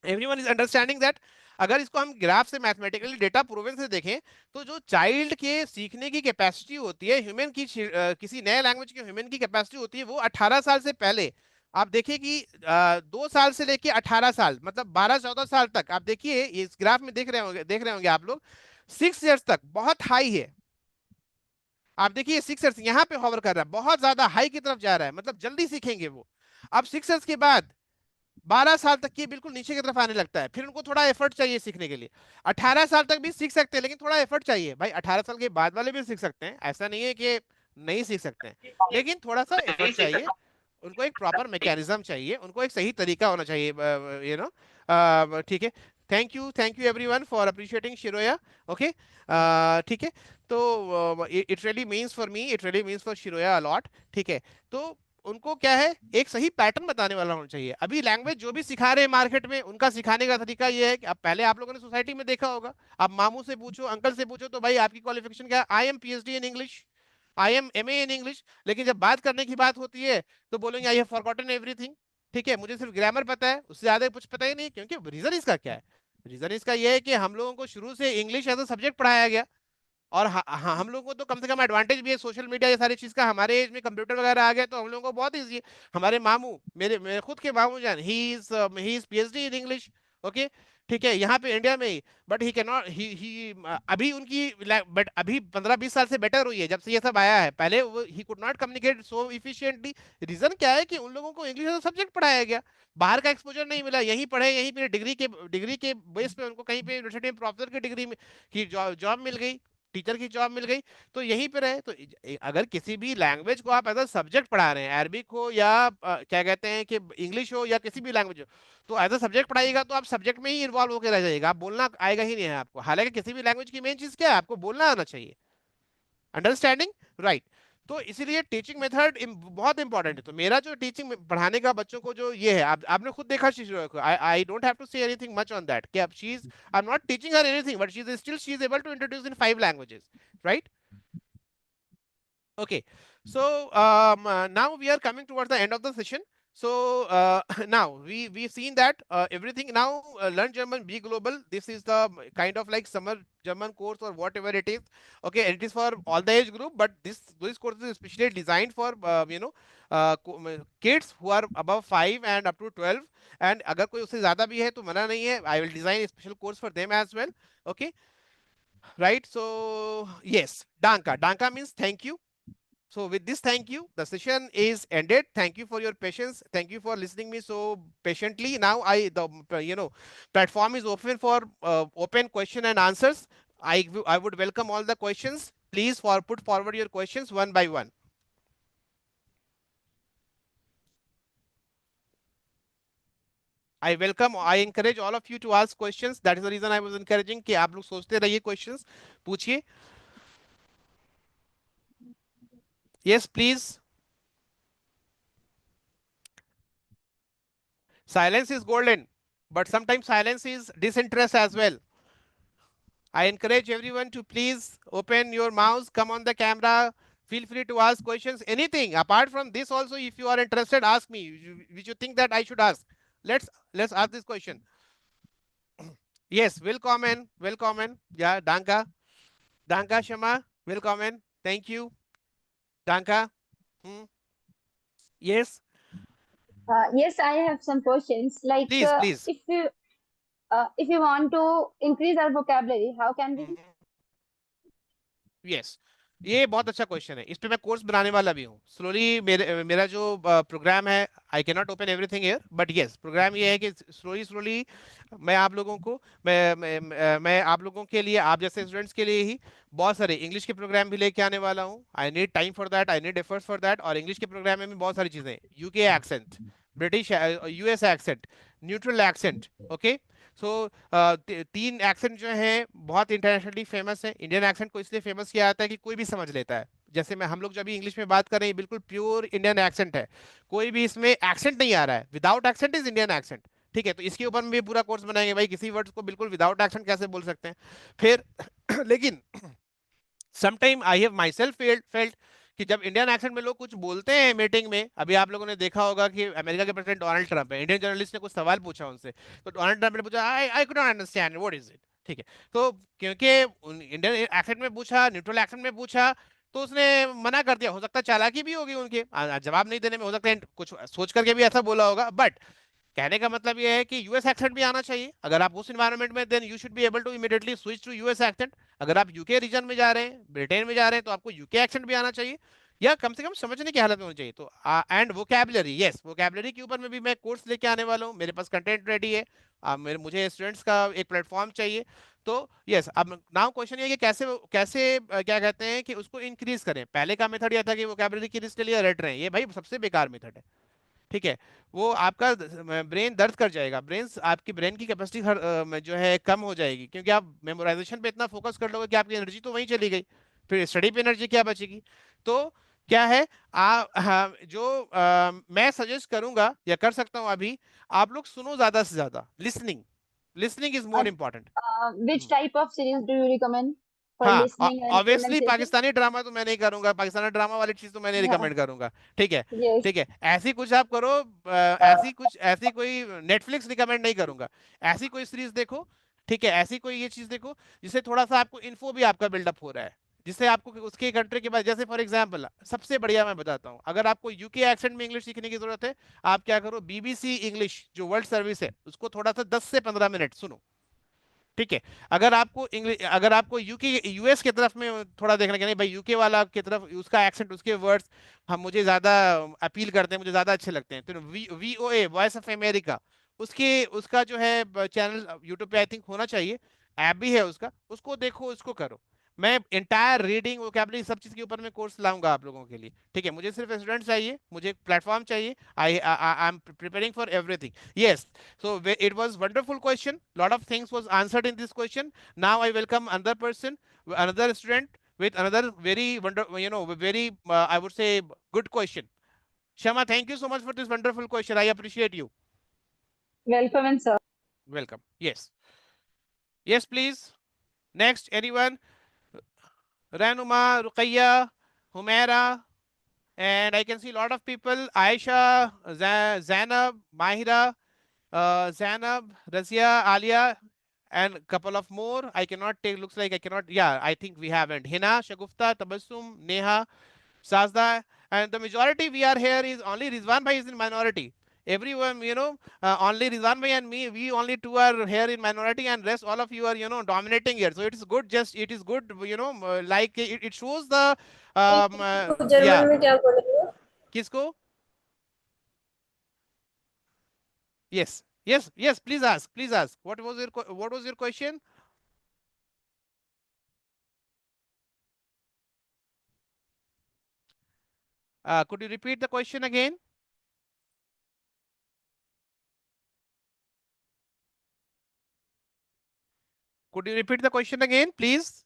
Everyone is understanding that। अगर इसको हम ग्राफ से, मैथमेटिकली डेटा प्रूवन से देखें, तो जो चाइल्ड के सीखने की कैपेसिटी होती है ह्यूमन की, किसी नए लैंग्वेज की ह्यूमन की कैपेसिटी होती है वो 18 साल से पहले, आप देखिए कि 2 साल से लेके 18 साल, मतलब 12-14 साल तक, आप देखिए इस ग्राफ में देख रहे होंगे आप लोग, 6 years तक बहुत हाई है। आप देखिए 6 years यहाँ पे होवर कर रहा है, बहुत ज्यादा हाई की तरफ जा रहा है, मतलब जल्दी सीखेंगे वो। अब 6 years के बाद 12 साल तक ये बिल्कुल नीचे की तरफ आने लगता है, फिर उनको थोड़ा एफर्ट चाहिए सीखने के लिए। 18 साल तक भी सीख सकते हैं, लेकिन थोड़ा एफर्ट चाहिए भाई, 18 साल के बाद वाले भी सीख सकते हैं, ऐसा नहीं है कि नहीं सीख सकते हैं, लेकिन थोड़ा सा एफर्ट चाहिए, उनको एक प्रॉपर मैकेनिज्म चाहिए, उनको एक सही तरीका होना चाहिए, यू नो, ठीक है। Thank you everyone for appreciating Shiroya, okay, ठीक है। तो it really means for me, it really means for Shiroya a lot, ठीक है। तो उनको क्या है, एक सही पैटर्न बताने वाला होना चाहिए। अभी लैंग्वेज जो भी सिखा रहे हैं मार्केट में, उनका सिखाने का तरीका ये है कि अब पहले आप लोगों ने सोसाइटी में देखा होगा, आप मामू से पूछो, अंकल से पूछो, तो भाई आपकी क्वालिफिकेशन क्या है? I am PhD in English, I am MA in English. लेकिन जब बात करने की बात होती है तो बोलेंगे आई हैव फॉरगॉटन एवरीथिंग, ठीक है, मुझे सिर्फ ग्रामर पता है, उससे ज्यादा कुछ पता ही नहीं। क्योंकि रीजन इसका क्या है, रीजन इसका ये है कि हम लोगों को शुरू से इंग्लिश एज अ सब्जेक्ट पढ़ाया गया, और हम लोगों को तो कम से कम एडवांटेज भी है सोशल मीडिया ये सारी चीज का। हमारे एज में कंप्यूटर वगैरह आ गया तो हम लोगों को बहुत इजी है। हमारे मामू, मेरे खुद के मामू जान, he is PhD in English. Okay, ठीक है, यहाँ पे इंडिया में ही। बट ही कैन नॉट, ही अभी उनकी बट अभी 15-20 साल से बेटर हुई है जब से ये सब आया है। पहले वो he could not communicate so efficiently. Reason क्या है कि उन लोगों को इंग्लिश सब्जेक्ट पढ़ाया गया, बाहर का एक्सपोजर नहीं मिला। यहीं पढ़े, यहीं पे डिग्री के बेस पे उनको कहीं पे यूनिवर्सिटी में प्रोफेसर की डिग्री में की जॉब मिल गई, टीचर की जॉब मिल गई, तो यहीं पे रहे। तो अगर किसी भी लैंग्वेज को आप एज अ सब्जेक्ट पढ़ा रहे हैं, अरबिक हो या क्या कहते हैं कि इंग्लिश हो या किसी भी लैंग्वेज हो, तो एज अ सब्जेक्ट पढ़ाइएगा तो आप सब्जेक्ट में ही इन्वॉल्व होकर रह जाइएगा, आप बोलना आएगा ही नहीं है आपको। हालांकि किसी भी लैंग्वेज की मेन चीज क्या है, आपको बोलना आना चाहिए। Understanding, right. तो इसीलिए टीचिंग मेथड बहुत इंपॉर्टेंट है। तो मेरा जो टीचिंग पढ़ाने का बच्चों को जो ये है, आपने खुद देखा शिशु को, I don't have to say anything much on that कि अब she is, I am not teaching her anything, but she is able to introduce in 5 languages, right? Okay, so now we are coming towards the end of the session. So now we've seen that everything now, Learn German, Be Global. This is the kind of like summer German course or whatever it is. Okay, and it is for all the age group, but this course is especially designed for kids who are above 5 and up to 12. And अगर कोई उससे ज़्यादा भी है तो मना नहीं है, I will design a special course for them as well. Okay, right? So yes, Danka means thank you. So with this, thank you. The session is ended. Thank you for your patience. Thank you for listening me so patiently. Now the platform is open for open question and answers. I would welcome all the questions. Please put forward your questions one by one. I encourage all of you to ask questions. That is the reason I was encouraging कि आप लोग सोचते रहिए, questions पूछिए. Yes, please. Silence is golden, but sometimes silence is disinterest as well. I encourage everyone to please open your mouths, come on the camera, feel free to ask questions, anything. Apart from this also, if you are interested, ask me, which you think that I should ask. Let's ask this question. Yes, willkommen. Yeah, Danka Shama, willkommen. Thank you. Danka. Yes, Yes, I have some questions. Like, please. if you want to increase our vocabulary, how can we? Yes, ये बहुत अच्छा question है, इस पे मैं course बनाने वाला भी हूँ स्लोली। मेरा जो प्रोग्राम है, I can not open everything here, but yes, program ये है कि स्लोली मैं आप लोगों को मैं आप लोगों के लिए, आप जैसे स्टूडेंट्स के लिए ही बहुत सारे इंग्लिश के प्रोग्राम भी लेके आने वाला हूँ। I need time for that, I need efforts for that. और इंग्लिश के प्रोग्राम में भी बहुत सारी चीजें, UK accent, British US accent, neutral accent. Okay, so 3 accent जो है बहुत इंटरनेशनली फेमस है। इंडियन एक्सेंट को इसलिए फेमस किया जाता है कि कोई भी समझ लेता है। जैसे हम लोग जब भी इंग्लिश में बात कर रहे हैं, बिल्कुल प्योर इंडियन एक्सेंट है, कोई भी इसमें एक्सेंट नहीं आ रहा है। Without accent is Indian accent, ठीक है? तो इसके ऊपर में भी पूरा कोर्स बनाएंगे भाई, किसी वर्ड्स को बिल्कुल विदाउट एक्सेंट कैसे बोल सकते हैं। फिर लेकिन sometime I have my self felt कि जब इंडियन एक्सेंट में लोग कुछ बोलते हैं मीटिंग में, अभी आप लोगों ने देखा होगा कि अमेरिका के प्रेसिडेंट डोनाल्ड ट्रंप है, इंडियन जर्नलिस्ट ने कुछ सवाल पूछा उनसे, तो डोनाल्ड ट्रंप ने पूछा I could not understand what is it, ठीक है? तो क्योंकि इंडियन एक्सेंट में पूछा, न्यूट्रल एक्सेंट में पूछा, तो उसने मना कर दिया। हो सकता है चालाकी भी होगी उनके, जवाब नहीं देने में, हो सकता है कुछ सोच करके भी ऐसा बोला होगा। बट कहने का मतलब ये है कि यूएस एक्सेंट भी आना चाहिए। अगर आप उस एनवायरनमेंट में, then you should be able to immediately switch to US accent. अगर आप यूके रीजन में जा रहे हैं, ब्रिटेन में जा रहे हैं, तो आपको यूके एक्सेंट भी आना चाहिए, या कम से कम समझने की हालत में होनी चाहिए। तो एंड वोकैबुलरी, यस, वोकैबुलरी के ऊपर में भी मैं कोर्स लेके आने वाला हूँ। मेरे पास कंटेंट रेडी है, मुझे स्टूडेंट्स का एक प्लेटफॉर्म चाहिए। तो यस, अब नाउ क्वेश्चन ये कि कैसे क्या कहते हैं कि उसको इंक्रीज करें। पहले का मेथड यह था कि वोकैबुलरी की लिस्ट लिए रट रहे हैं, ये भाई सबसे बेकार मेथड है, ठीक है? वो आपका ब्रेन दर्द कर जाएगा, आपकी ब्रेन की कैपेसिटी जो है कम हो जाएगी, क्योंकि आप मेमोराइजेशन पे इतना फोकस कर लोगे कि आपकी एनर्जी तो वहीं चली गई, फिर स्टडी पे एनर्जी क्या बचेगी? तो क्या है, मैं सजेस्ट करूंगा या कर सकता हूं अभी, आप लोग सुनो ज्यादा से ज्यादा, listening is more important. Which type of series do you recommend for हाँ, listening and obviously pronunciation? Pakistani drama तो मैं नहीं करूंगा, पाकिस्तानी ड्रामा वाली चीज तो मैं नहीं हाँ। रिकमेंड करूंगा, ठीक है? Yes. ठीक है, ऐसी कुछ आप करो, ऐसी कोई नेटफ्लिक्स रिकमेंड नहीं करूंगा। ऐसी कोई सीरीज देखो ठीक है, ऐसी कोई ये चीज देखो जिससे थोड़ा सा आपको इन्फो भी आपका बिल्डअप हो रहा है, जिससे आपको उसके कंट्री के बाद, जैसे फॉर एग्जांपल सबसे बढ़िया मैं बताता हूँ, अगर आपको यूके एक्सेंट में इंग्लिश सीखने की जरूरत है, आप क्या करो, बीबीसी इंग्लिश जो वर्ल्ड सर्विस है उसको थोड़ा सा 10 से 15 मिनट सुनो, ठीक है। अगर आपको इंग्लिश, अगर आपको यूके यूएस की तरफ में थोड़ा देखना कि नहीं भाई यूके वाला की तरफ उसका एक्सेंट, उसके वर्ड्स हम मुझे ज्यादा अपील करते हैं, मुझे ज्यादा अच्छे लगते हैं, तो वीओए वॉइस ऑफ अमेरिका, उसके उसका जो है चैनल यूट्यूब पे आई थिंक होना चाहिए, ऐप भी है उसका, उसको देखो, उसको करो। मैं इंटायर रीडिंग वोकैबुलरी सब चीज के ऊपर मैं कोर्स लाऊंगा आप लोगों के लिए, ठीक है। मुझे सिर्फ स्टूडेंट चाहिए, मुझे एक प्लेटफॉर्म चाहिए, I am preparing for everything. Yes, so it was wonderful question. Lot of things was answered in this question. Now I welcome another person, another student with another very very I would say good question. Shama, thank you so much for this wonderful question. I appreciate you. Welcome, and sir. Welcome. Yes. Yes, please. Next, anyone? Ranuma, Ruqayya, Humaira, and I can see a lot of people. Aisha, Zainab, Mahira, Zainab, Razia, Alia, and couple of more. I cannot take, looks like I cannot. Yeah, I think we haven't. Hina, Shagufta, Tabassum, Neha, Sazda, and the majority we are here is only Rizwan Bhai is in minority. Everyone, only Rizwan Bhai and me, we only two are here in minority, and rest all of you are, dominating here. So it is good. Just it is good, like it shows the, German yeah. में क्या बोलेंगे? किसको? Yes, yes, yes. Please ask. Please ask. What was your question? Could you repeat the question again? Could you repeat the question again, please?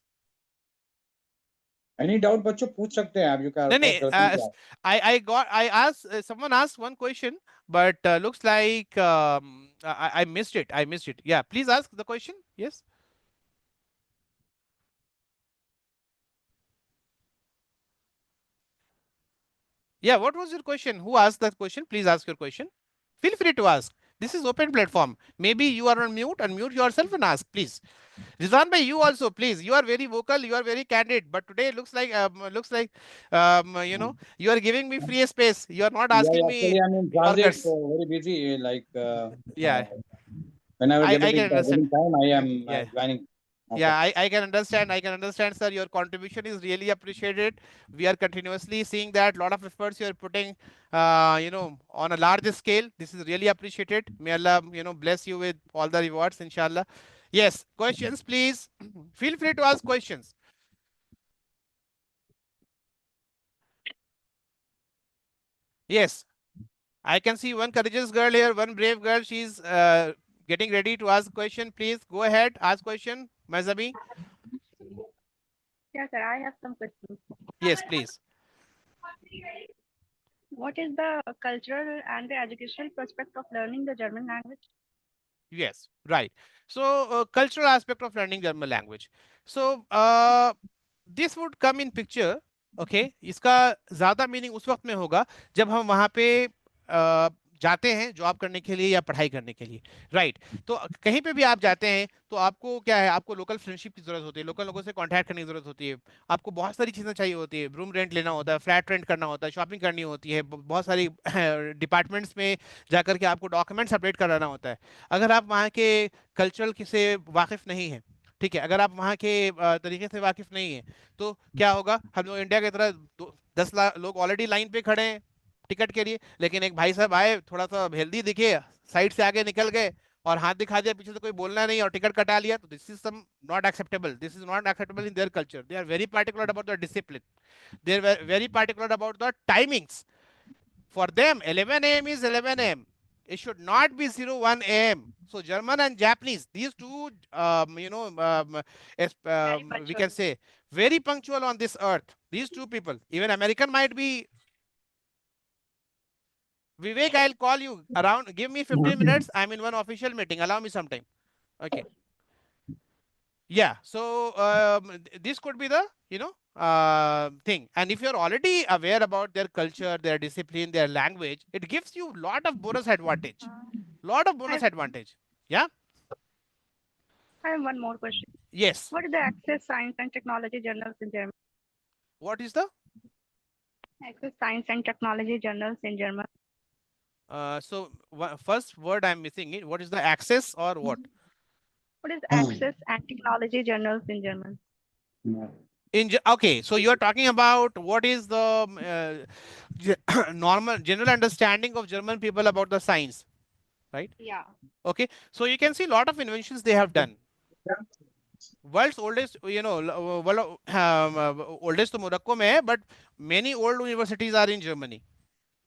Any doubt बच्चों पूछ सकते हैं आप, you can No, ask no. questions. I asked, someone asked one question, but looks like I missed it. I missed it. Yeah, please ask the question. Yes. Yeah, what was your question? Who asked that question? Please ask your question. Feel free to ask. This is open platform. Maybe you are on mute. Unmute yourself and ask, please. Rizwan bhai, you also, please. You are very vocal. You are very candid. But today looks like you are giving me free space. You are not asking me Actually, I'm in transit, Yorkers. so very busy. Yeah, Whenever I getting can understand. time, I am Yeah. joining. Yeah, I can understand. I can understand, sir. Your contribution is really appreciated. We are continuously seeing that lot of efforts you are putting, on a large scale. This is really appreciated. May Allah, bless you with all the rewards, inshallah. Yes, questions, please. Feel free to ask questions. Yes, I can see one courageous girl here, one brave girl. She's getting ready to ask question. Please go ahead, ask question, Mazabi. Yeah, sir, I have some questions. Yes, please. What is the cultural and the educational prospect of learning the German language? Yes, right. So, cultural aspect of learning German language. So, this would come in picture. Okay, इसका ज्यादा meaning उस वक्त में होगा जब हम वहाँ पे जाते हैं जॉब करने के लिए या पढ़ाई करने के लिए, राइट। तो कहीं पे भी आप जाते हैं तो आपको क्या है, आपको लोकल फ्रेंडशिप की जरूरत होती है, लोकल लोगों से कांटेक्ट करने की जरूरत होती है, आपको बहुत सारी चीजें चाहिए होती है, रूम रेंट लेना होता है, फ्लैट रेंट करना होता है, शॉपिंग करनी होती है, बहुत सारी डिपार्टमेंट्स में जाकर के आपको डॉक्यूमेंट्स अपडेट कराना होता है। अगर आप वहाँ के कल्चरल से वाकिफ नहीं है, ठीक है, अगर आप वहाँ के तरीके से वाकिफ नहीं है, तो क्या होगा, हम लोग इंडिया की तरह 10 लाख लोग ऑलरेडी लाइन पे खड़े हैं टिकट के लिए, लेकिन एक भाई साहब आए, थोड़ा सा हेल्दी दिखे, साइड से आगे निकल गए और हाथ दिखा दिया, पीछे से कोई बोलना नहीं और टिकट कटा लिया, तो this is some not acceptable. This is not acceptable in their culture. They are very particular about the discipline, they are very particular about the timings. For them 11 a.m. is 11 a.m. It should not be 01 a.m. So German and Japanese, these two we can say very punctual on this earth, these two people. Even American might be. Vivek, I'll call you around, give me 15 minutes, I'm in one official meeting, allow me some time. Okay. Yeah, so this could be the thing. And if you're already aware about their culture, their discipline, their language, it gives you lot of bonus advantage. Yeah. I have one more question. Yes. What is the Access Science and Technology journals in German? What is the? Access Science and Technology journals in German. First word I'm missing it. What is the access or what? What is Access and Technology journals in German? Okay, so you are talking about what is the normal general understanding of German people about the science, right? Yeah. Okay, so you can see a lot of inventions they have done. World's oldest, oldest तो Morocco में है, but many old universities are in Germany.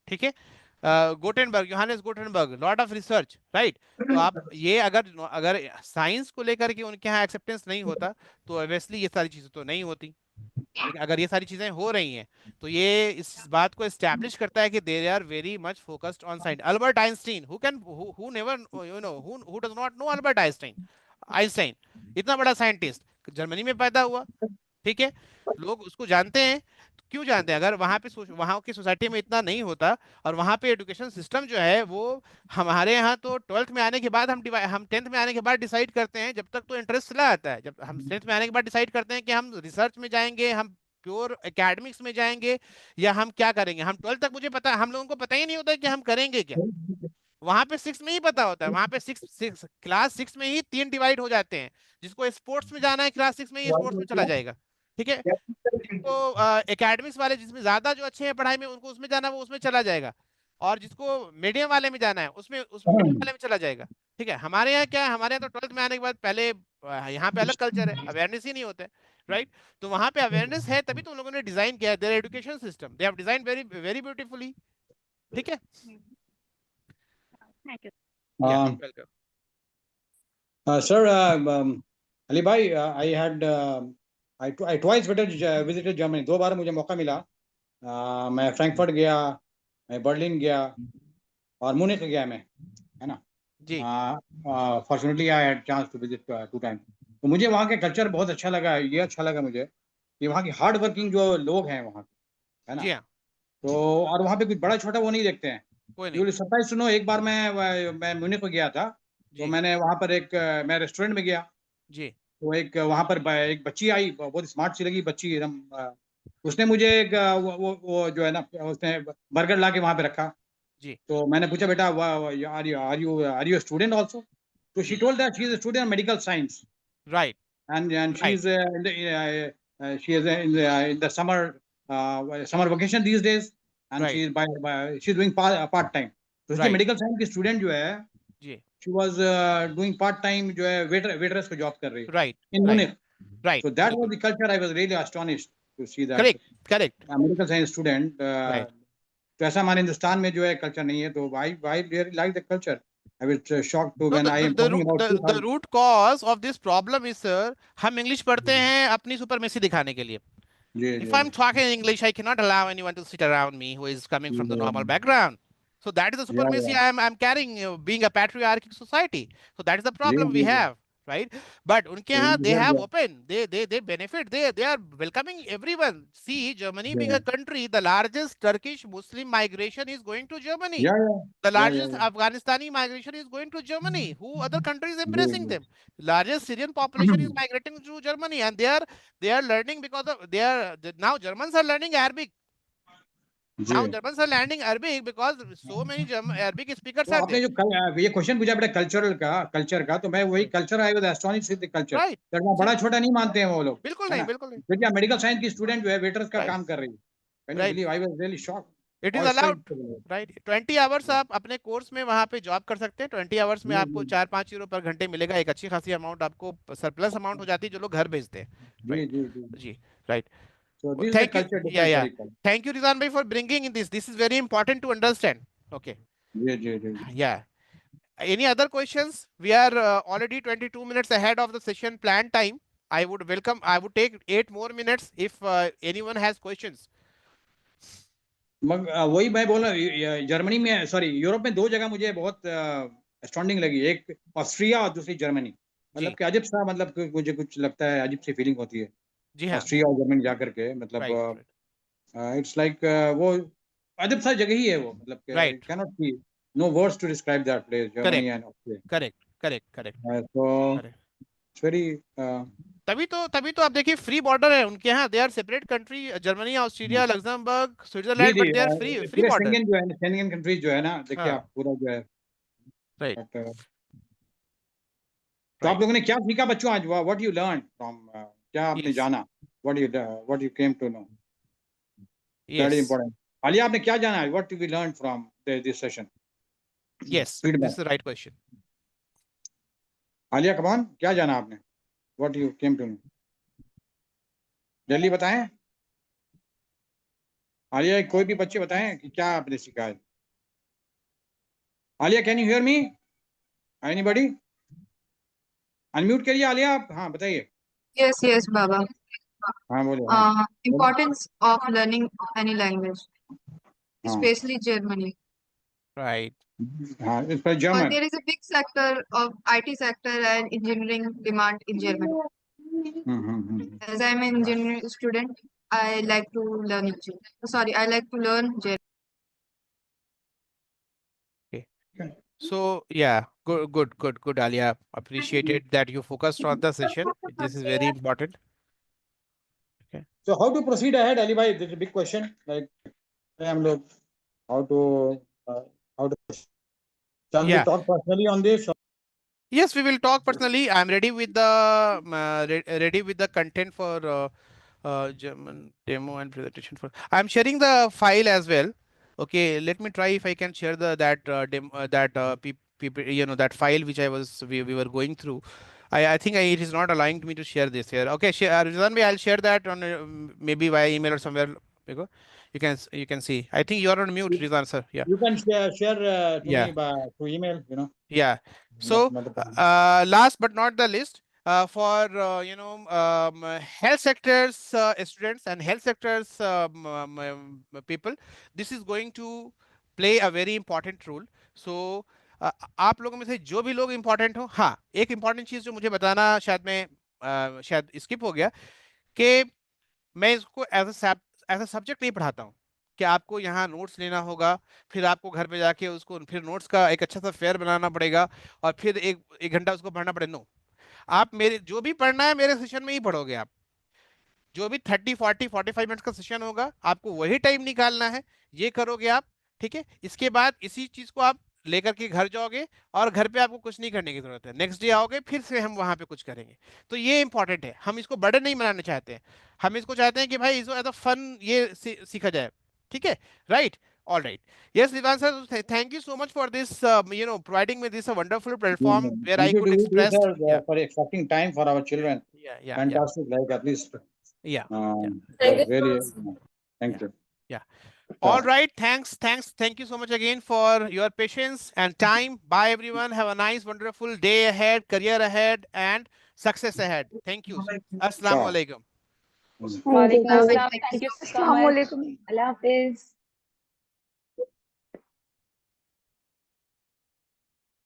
ठीक है? Gutenberg, Johannes Gutenberg, lot of research, right? तो आप ये अगर science को लेकर के उनके यहाँ एक्सेप्टेंस नहीं होता तो ऑब्वियसली ये सारी चीजें तो नहीं होती। लेकिन अगर ये सारी चीजें हो रही हैं तो ये इस बात को एस्टैब्लिश करता है कि they are very much focused on science. Albert Einstein, who never who does not know Albert Einstein इतना बड़ा साइंटिस्ट जर्मनी में पैदा हुआ, ठीक है? लोग उसको जानते हैं। क्यों जानते हैं? अगर वहाँ की सोसाइटी में इतना नहीं होता और वहाँ पे एजुकेशन सिस्टम जो है वो हमारे यहाँ तो 12th में आने के बाद हम 10th में आने के बाद डिसाइड करते हैं, जब तक तो इंटरेस्ट चला आता है। जब हम 10th में आने के बाद डिसाइड करते हैं कि हम रिसर्च में जाएंगे, हम प्योर एकेडमिक्स में जाएंगे या हम क्या करेंगे। हम 12th तक मुझे पता, हम लोगों को पता ही नहीं होता कि हम करेंगे क्या। वहां पे 6 में ही पता होता है, वहां पे क्लास 6 में ही 3 डिवाइड हो जाते हैं। जिसको स्पोर्ट्स में जाना है क्लास 6 में ही स्पोर्ट्स में चला जाएगा, ठीक है? जिसको एकेडमिक्स वाले जिसमें ज्यादा जो अच्छे हैं पढ़ाई में उनको उसमें जाना वो उसमें चला जाएगा, और जिसको मीडियम वाले में जाना है उसमें उस मीडियम वाले में चला जाएगा, ठीक है? हमारे यहाँ क्या है, हमारे यहाँ तो 12th में आने के बाद पहले यहाँ पे अलग कल्चर है, अवेयरनेस ही नहीं होता है, राइट? तो वहाँ पे अवेयरनेस है तभी तो उन लोगों ने डिजाइन किया है there education system, they have designed very very beautifully, ठीक है? Thank you. Welcome. Sir, Ali bhai, I twice visited Germany. 2 बार मुझे मौका मिला। मैं फ्रैंकफर्ट गया, मैं बर्लिन गया और म्यूनिख गया मैं, है ना? जी। Fortunately, I had chance to visit 2 times. तो मुझे वहाँ के कल्चर बहुत अच्छा लगा। ये अच्छा लगा मुझे कि वहाँ की हार्ड वर्किंग जो लोग हैं वहाँ, है ना? जी हाँ। तो और वहाँ पे कुछ बड़ा छोटा वो नहीं देखते हैं। कोई You will नहीं। surprise to know, एक बार मैं म्यूनिख को गया था, तो जी मैंने वहाँ पर मैं रेस्टोरेंट में गया, जी तो एक वहाँ पर एक बच्ची आई, बहुत स्मार्ट सी लगी बच्ची एकदम। उसने मुझे एक वो जो है ना, उसने बर्गर ला के वहाँ पे रखा। जी तो मैंने पूछा, बेटा आर यू स्टूडेंट आल्सो? तो she told that she is a student medical science, right and she Right. is in the summer vacation these days, and Right. she is she's doing part time. तो उसकी Right. Medical science की student जो है, जी she was doing part time जो है waitress को job कर रही है right in Munich. Right So that was the culture. I was really astonished to see that. Correct A medical science student. Right. तो ऐसा हमारे हिंदुस्तान में जो है कल्चर नहीं है, तो I really like the culture. I was shocked to when I am talking about the root cause of this problem is, sir, हम इंग्लिश पढ़ते हैं अपनी सुपरमेसी दिखाने के लिए। If I'm talking English, I cannot allow anyone to sit around me who is coming from the normal background. So that is the supremacy I'm carrying, being a patriarchal society. So that is the problem we have, right? But unke यहाँ they have open, they benefit, they are welcoming everyone. See, Germany being a country, the largest Turkish Muslim migration is going to Germany. The largest Afghanistani migration is going to Germany. Who other countries embracing them? Largest Syrian population is migrating to Germany, and they are learning because of now Germans are learning Arabic. Now Germans are learning Arabic because so many Arabic speakers तो are आपने there. जो ये question पूछा बेटा culture का, तो मैं वही culture I was astonished with the culture. Right. बड़ा छोटा नहीं मानते हैं वो लोग, बिल्कुल है नहीं, ना? बिल्कुल नहीं। देखिए मेडिकल साइंस की स्टूडेंट जो है वेटर्स का Right. काम कर रही है। Can you Right. believe? I was really shocked. It is allowed, right? 20 hours आप अपने कोर्स में वहां पे जॉब कर सकते हैं। 20 आवर्स में आपको 4-5 यूरो पर घंटे मिलेगा। एक अच्छी खासी अमाउंट आपको सरप्लस अमाउंट हो जाती है जो लोग घर भेजते हैं। जी जी जी right. So this is the Thank culture you. difference. Yeah. Thank you, Rizwan bhai, for bringing in this. This is very important to understand. Okay. जी। Yeah. Any other questions? We are already 22 minutes ahead of the session planned time. I would take 8 more minutes if anyone has questions. वही मैं बोल रहा, Germany में, sorry, Europe में 2 जगह मुझे बहुत एस्टॉन्डिंग लगी। एक ऑस्ट्रिया और दूसरी जर्मनी। मतलब कि अजीब सा, मतलब मुझे कुछ लगता है अजीब सी फीलिंग होती है जी हाँ। ऑस्ट्रिया और जर्मनी जाकर के। मतलब इट्स लाइक वो अजीब सा जगह ही है वो, मतलब can not be no words to describe that place, Germany and Austria. Correct. तो It's very तभी तो आप देखिए फ्री बॉर्डर है उनके यहाँ, they are separate country, Germany, Australia, Luxembourg, जी स्विट्जरलैंड, जी बट दे आर फ्री पूरे बॉर्डर। शेंगेन जो है, शेंगेन कंट्रीज जो है ना, देखिए हाँ, आप पूरा जो है। राइट But, तो आप लोगों ने क्या सीखा बच्चों आज? व्हाट यू लर्न फ्रॉम, क्या आपने यस जाना? What you came to know? That is yes important. Alia, आपने क्या जाना? What you learn from this session? Yes, this feedback. Is the right question. Alia, come on, क्या जाना आपने? What you came to know? जल्दी बताएं। आलिया, कोई भी बच्चे बताएं कि क्या आपने सीखा है। Alia, can you hear me? Anybody? Unmute करिए आलिया आप। हाँ, बताइए। Yes, Baba. हाँ, बोलिए। हाँ बोलिए। Importance of learning any language, हाँ especially Germany. राइट हाँ, इस पर Because German. there is a big sector of IT sector and engineering demand in Germany. As I'm an engineering student, I like to learn I like to learn German. So yeah, good, Alia. Appreciated that you focused on the session. This is very important. Okay. So how to proceed ahead, Ali bhai? This is a big question. Like, हम लोग how to shall we Yeah. talk personally on this? Yes, we will talk personally. I'm ready with the ready with the content for German demo and presentation for. I'm sharing the file as well. Okay, let me try if I can share the that demo that that file which we were going through. I think it is not allowing me to share this here. Okay, Rizwan bhai, I'll share that on maybe via email or somewhere. You can see. I think you are on mute, Rizwan sir. Yeah. You can share to Yeah. me by through email. You know. Yeah. So Not a problem. last but not the least, for health sectors students and health sectors people, this is going to play a very important role. So आप लोगों में से जो भी लोग important हो, हाँ, एक important चीज जो मुझे बताना शायद मैं शायद स्किप हो गया, कि मैं इसको एज अ सब्जेक्ट नहीं पढ़ाता हूँ कि आपको यहाँ नोट्स लेना होगा, फिर आपको घर पे जाके उसको फिर नोट्स का एक अच्छा सा फेयर बनाना पड़ेगा और फिर एक घंटा उसको पढ़ना पड़ेगा। नो, आप मेरे जो भी पढ़ना है मेरे सेशन में ही पढ़ोगे। आप जो भी 30, 40, 45 मिनट्स का सेशन होगा आपको वही टाइम निकालना है, ये करोगे आप। ठीक है, इसके बाद इसी चीज को आप लेकर के घर जाओगे और घर पे आपको कुछ नहीं करने की जरूरत है। नेक्स्ट डे आओगे फिर से हम वहां पे कुछ करेंगे। तो ये इंपॉर्टेंट है, हम इसको बर्डन नहीं बनाना चाहते हैं, हम इसको चाहते हैं कि भाई इसको एज अ फन ये सीखा जाए। ठीक है, right, all right. Yes, Nivan sir, thank you so much for this, providing me this a wonderful platform where I Thank you to could you, express. sir, Yeah, for extracting time for our children. yeah. Fantastic. Like at least. Yeah. Really. Thank you. Yeah. All right. Thanks. Thank you so much again for your patience and time. Bye, everyone. Have a nice, wonderful day ahead, career ahead, and success ahead. Thank you. Assalamu alaikum. Walaikum Thank assalam. you Thank you so so much. Allah Hafiz.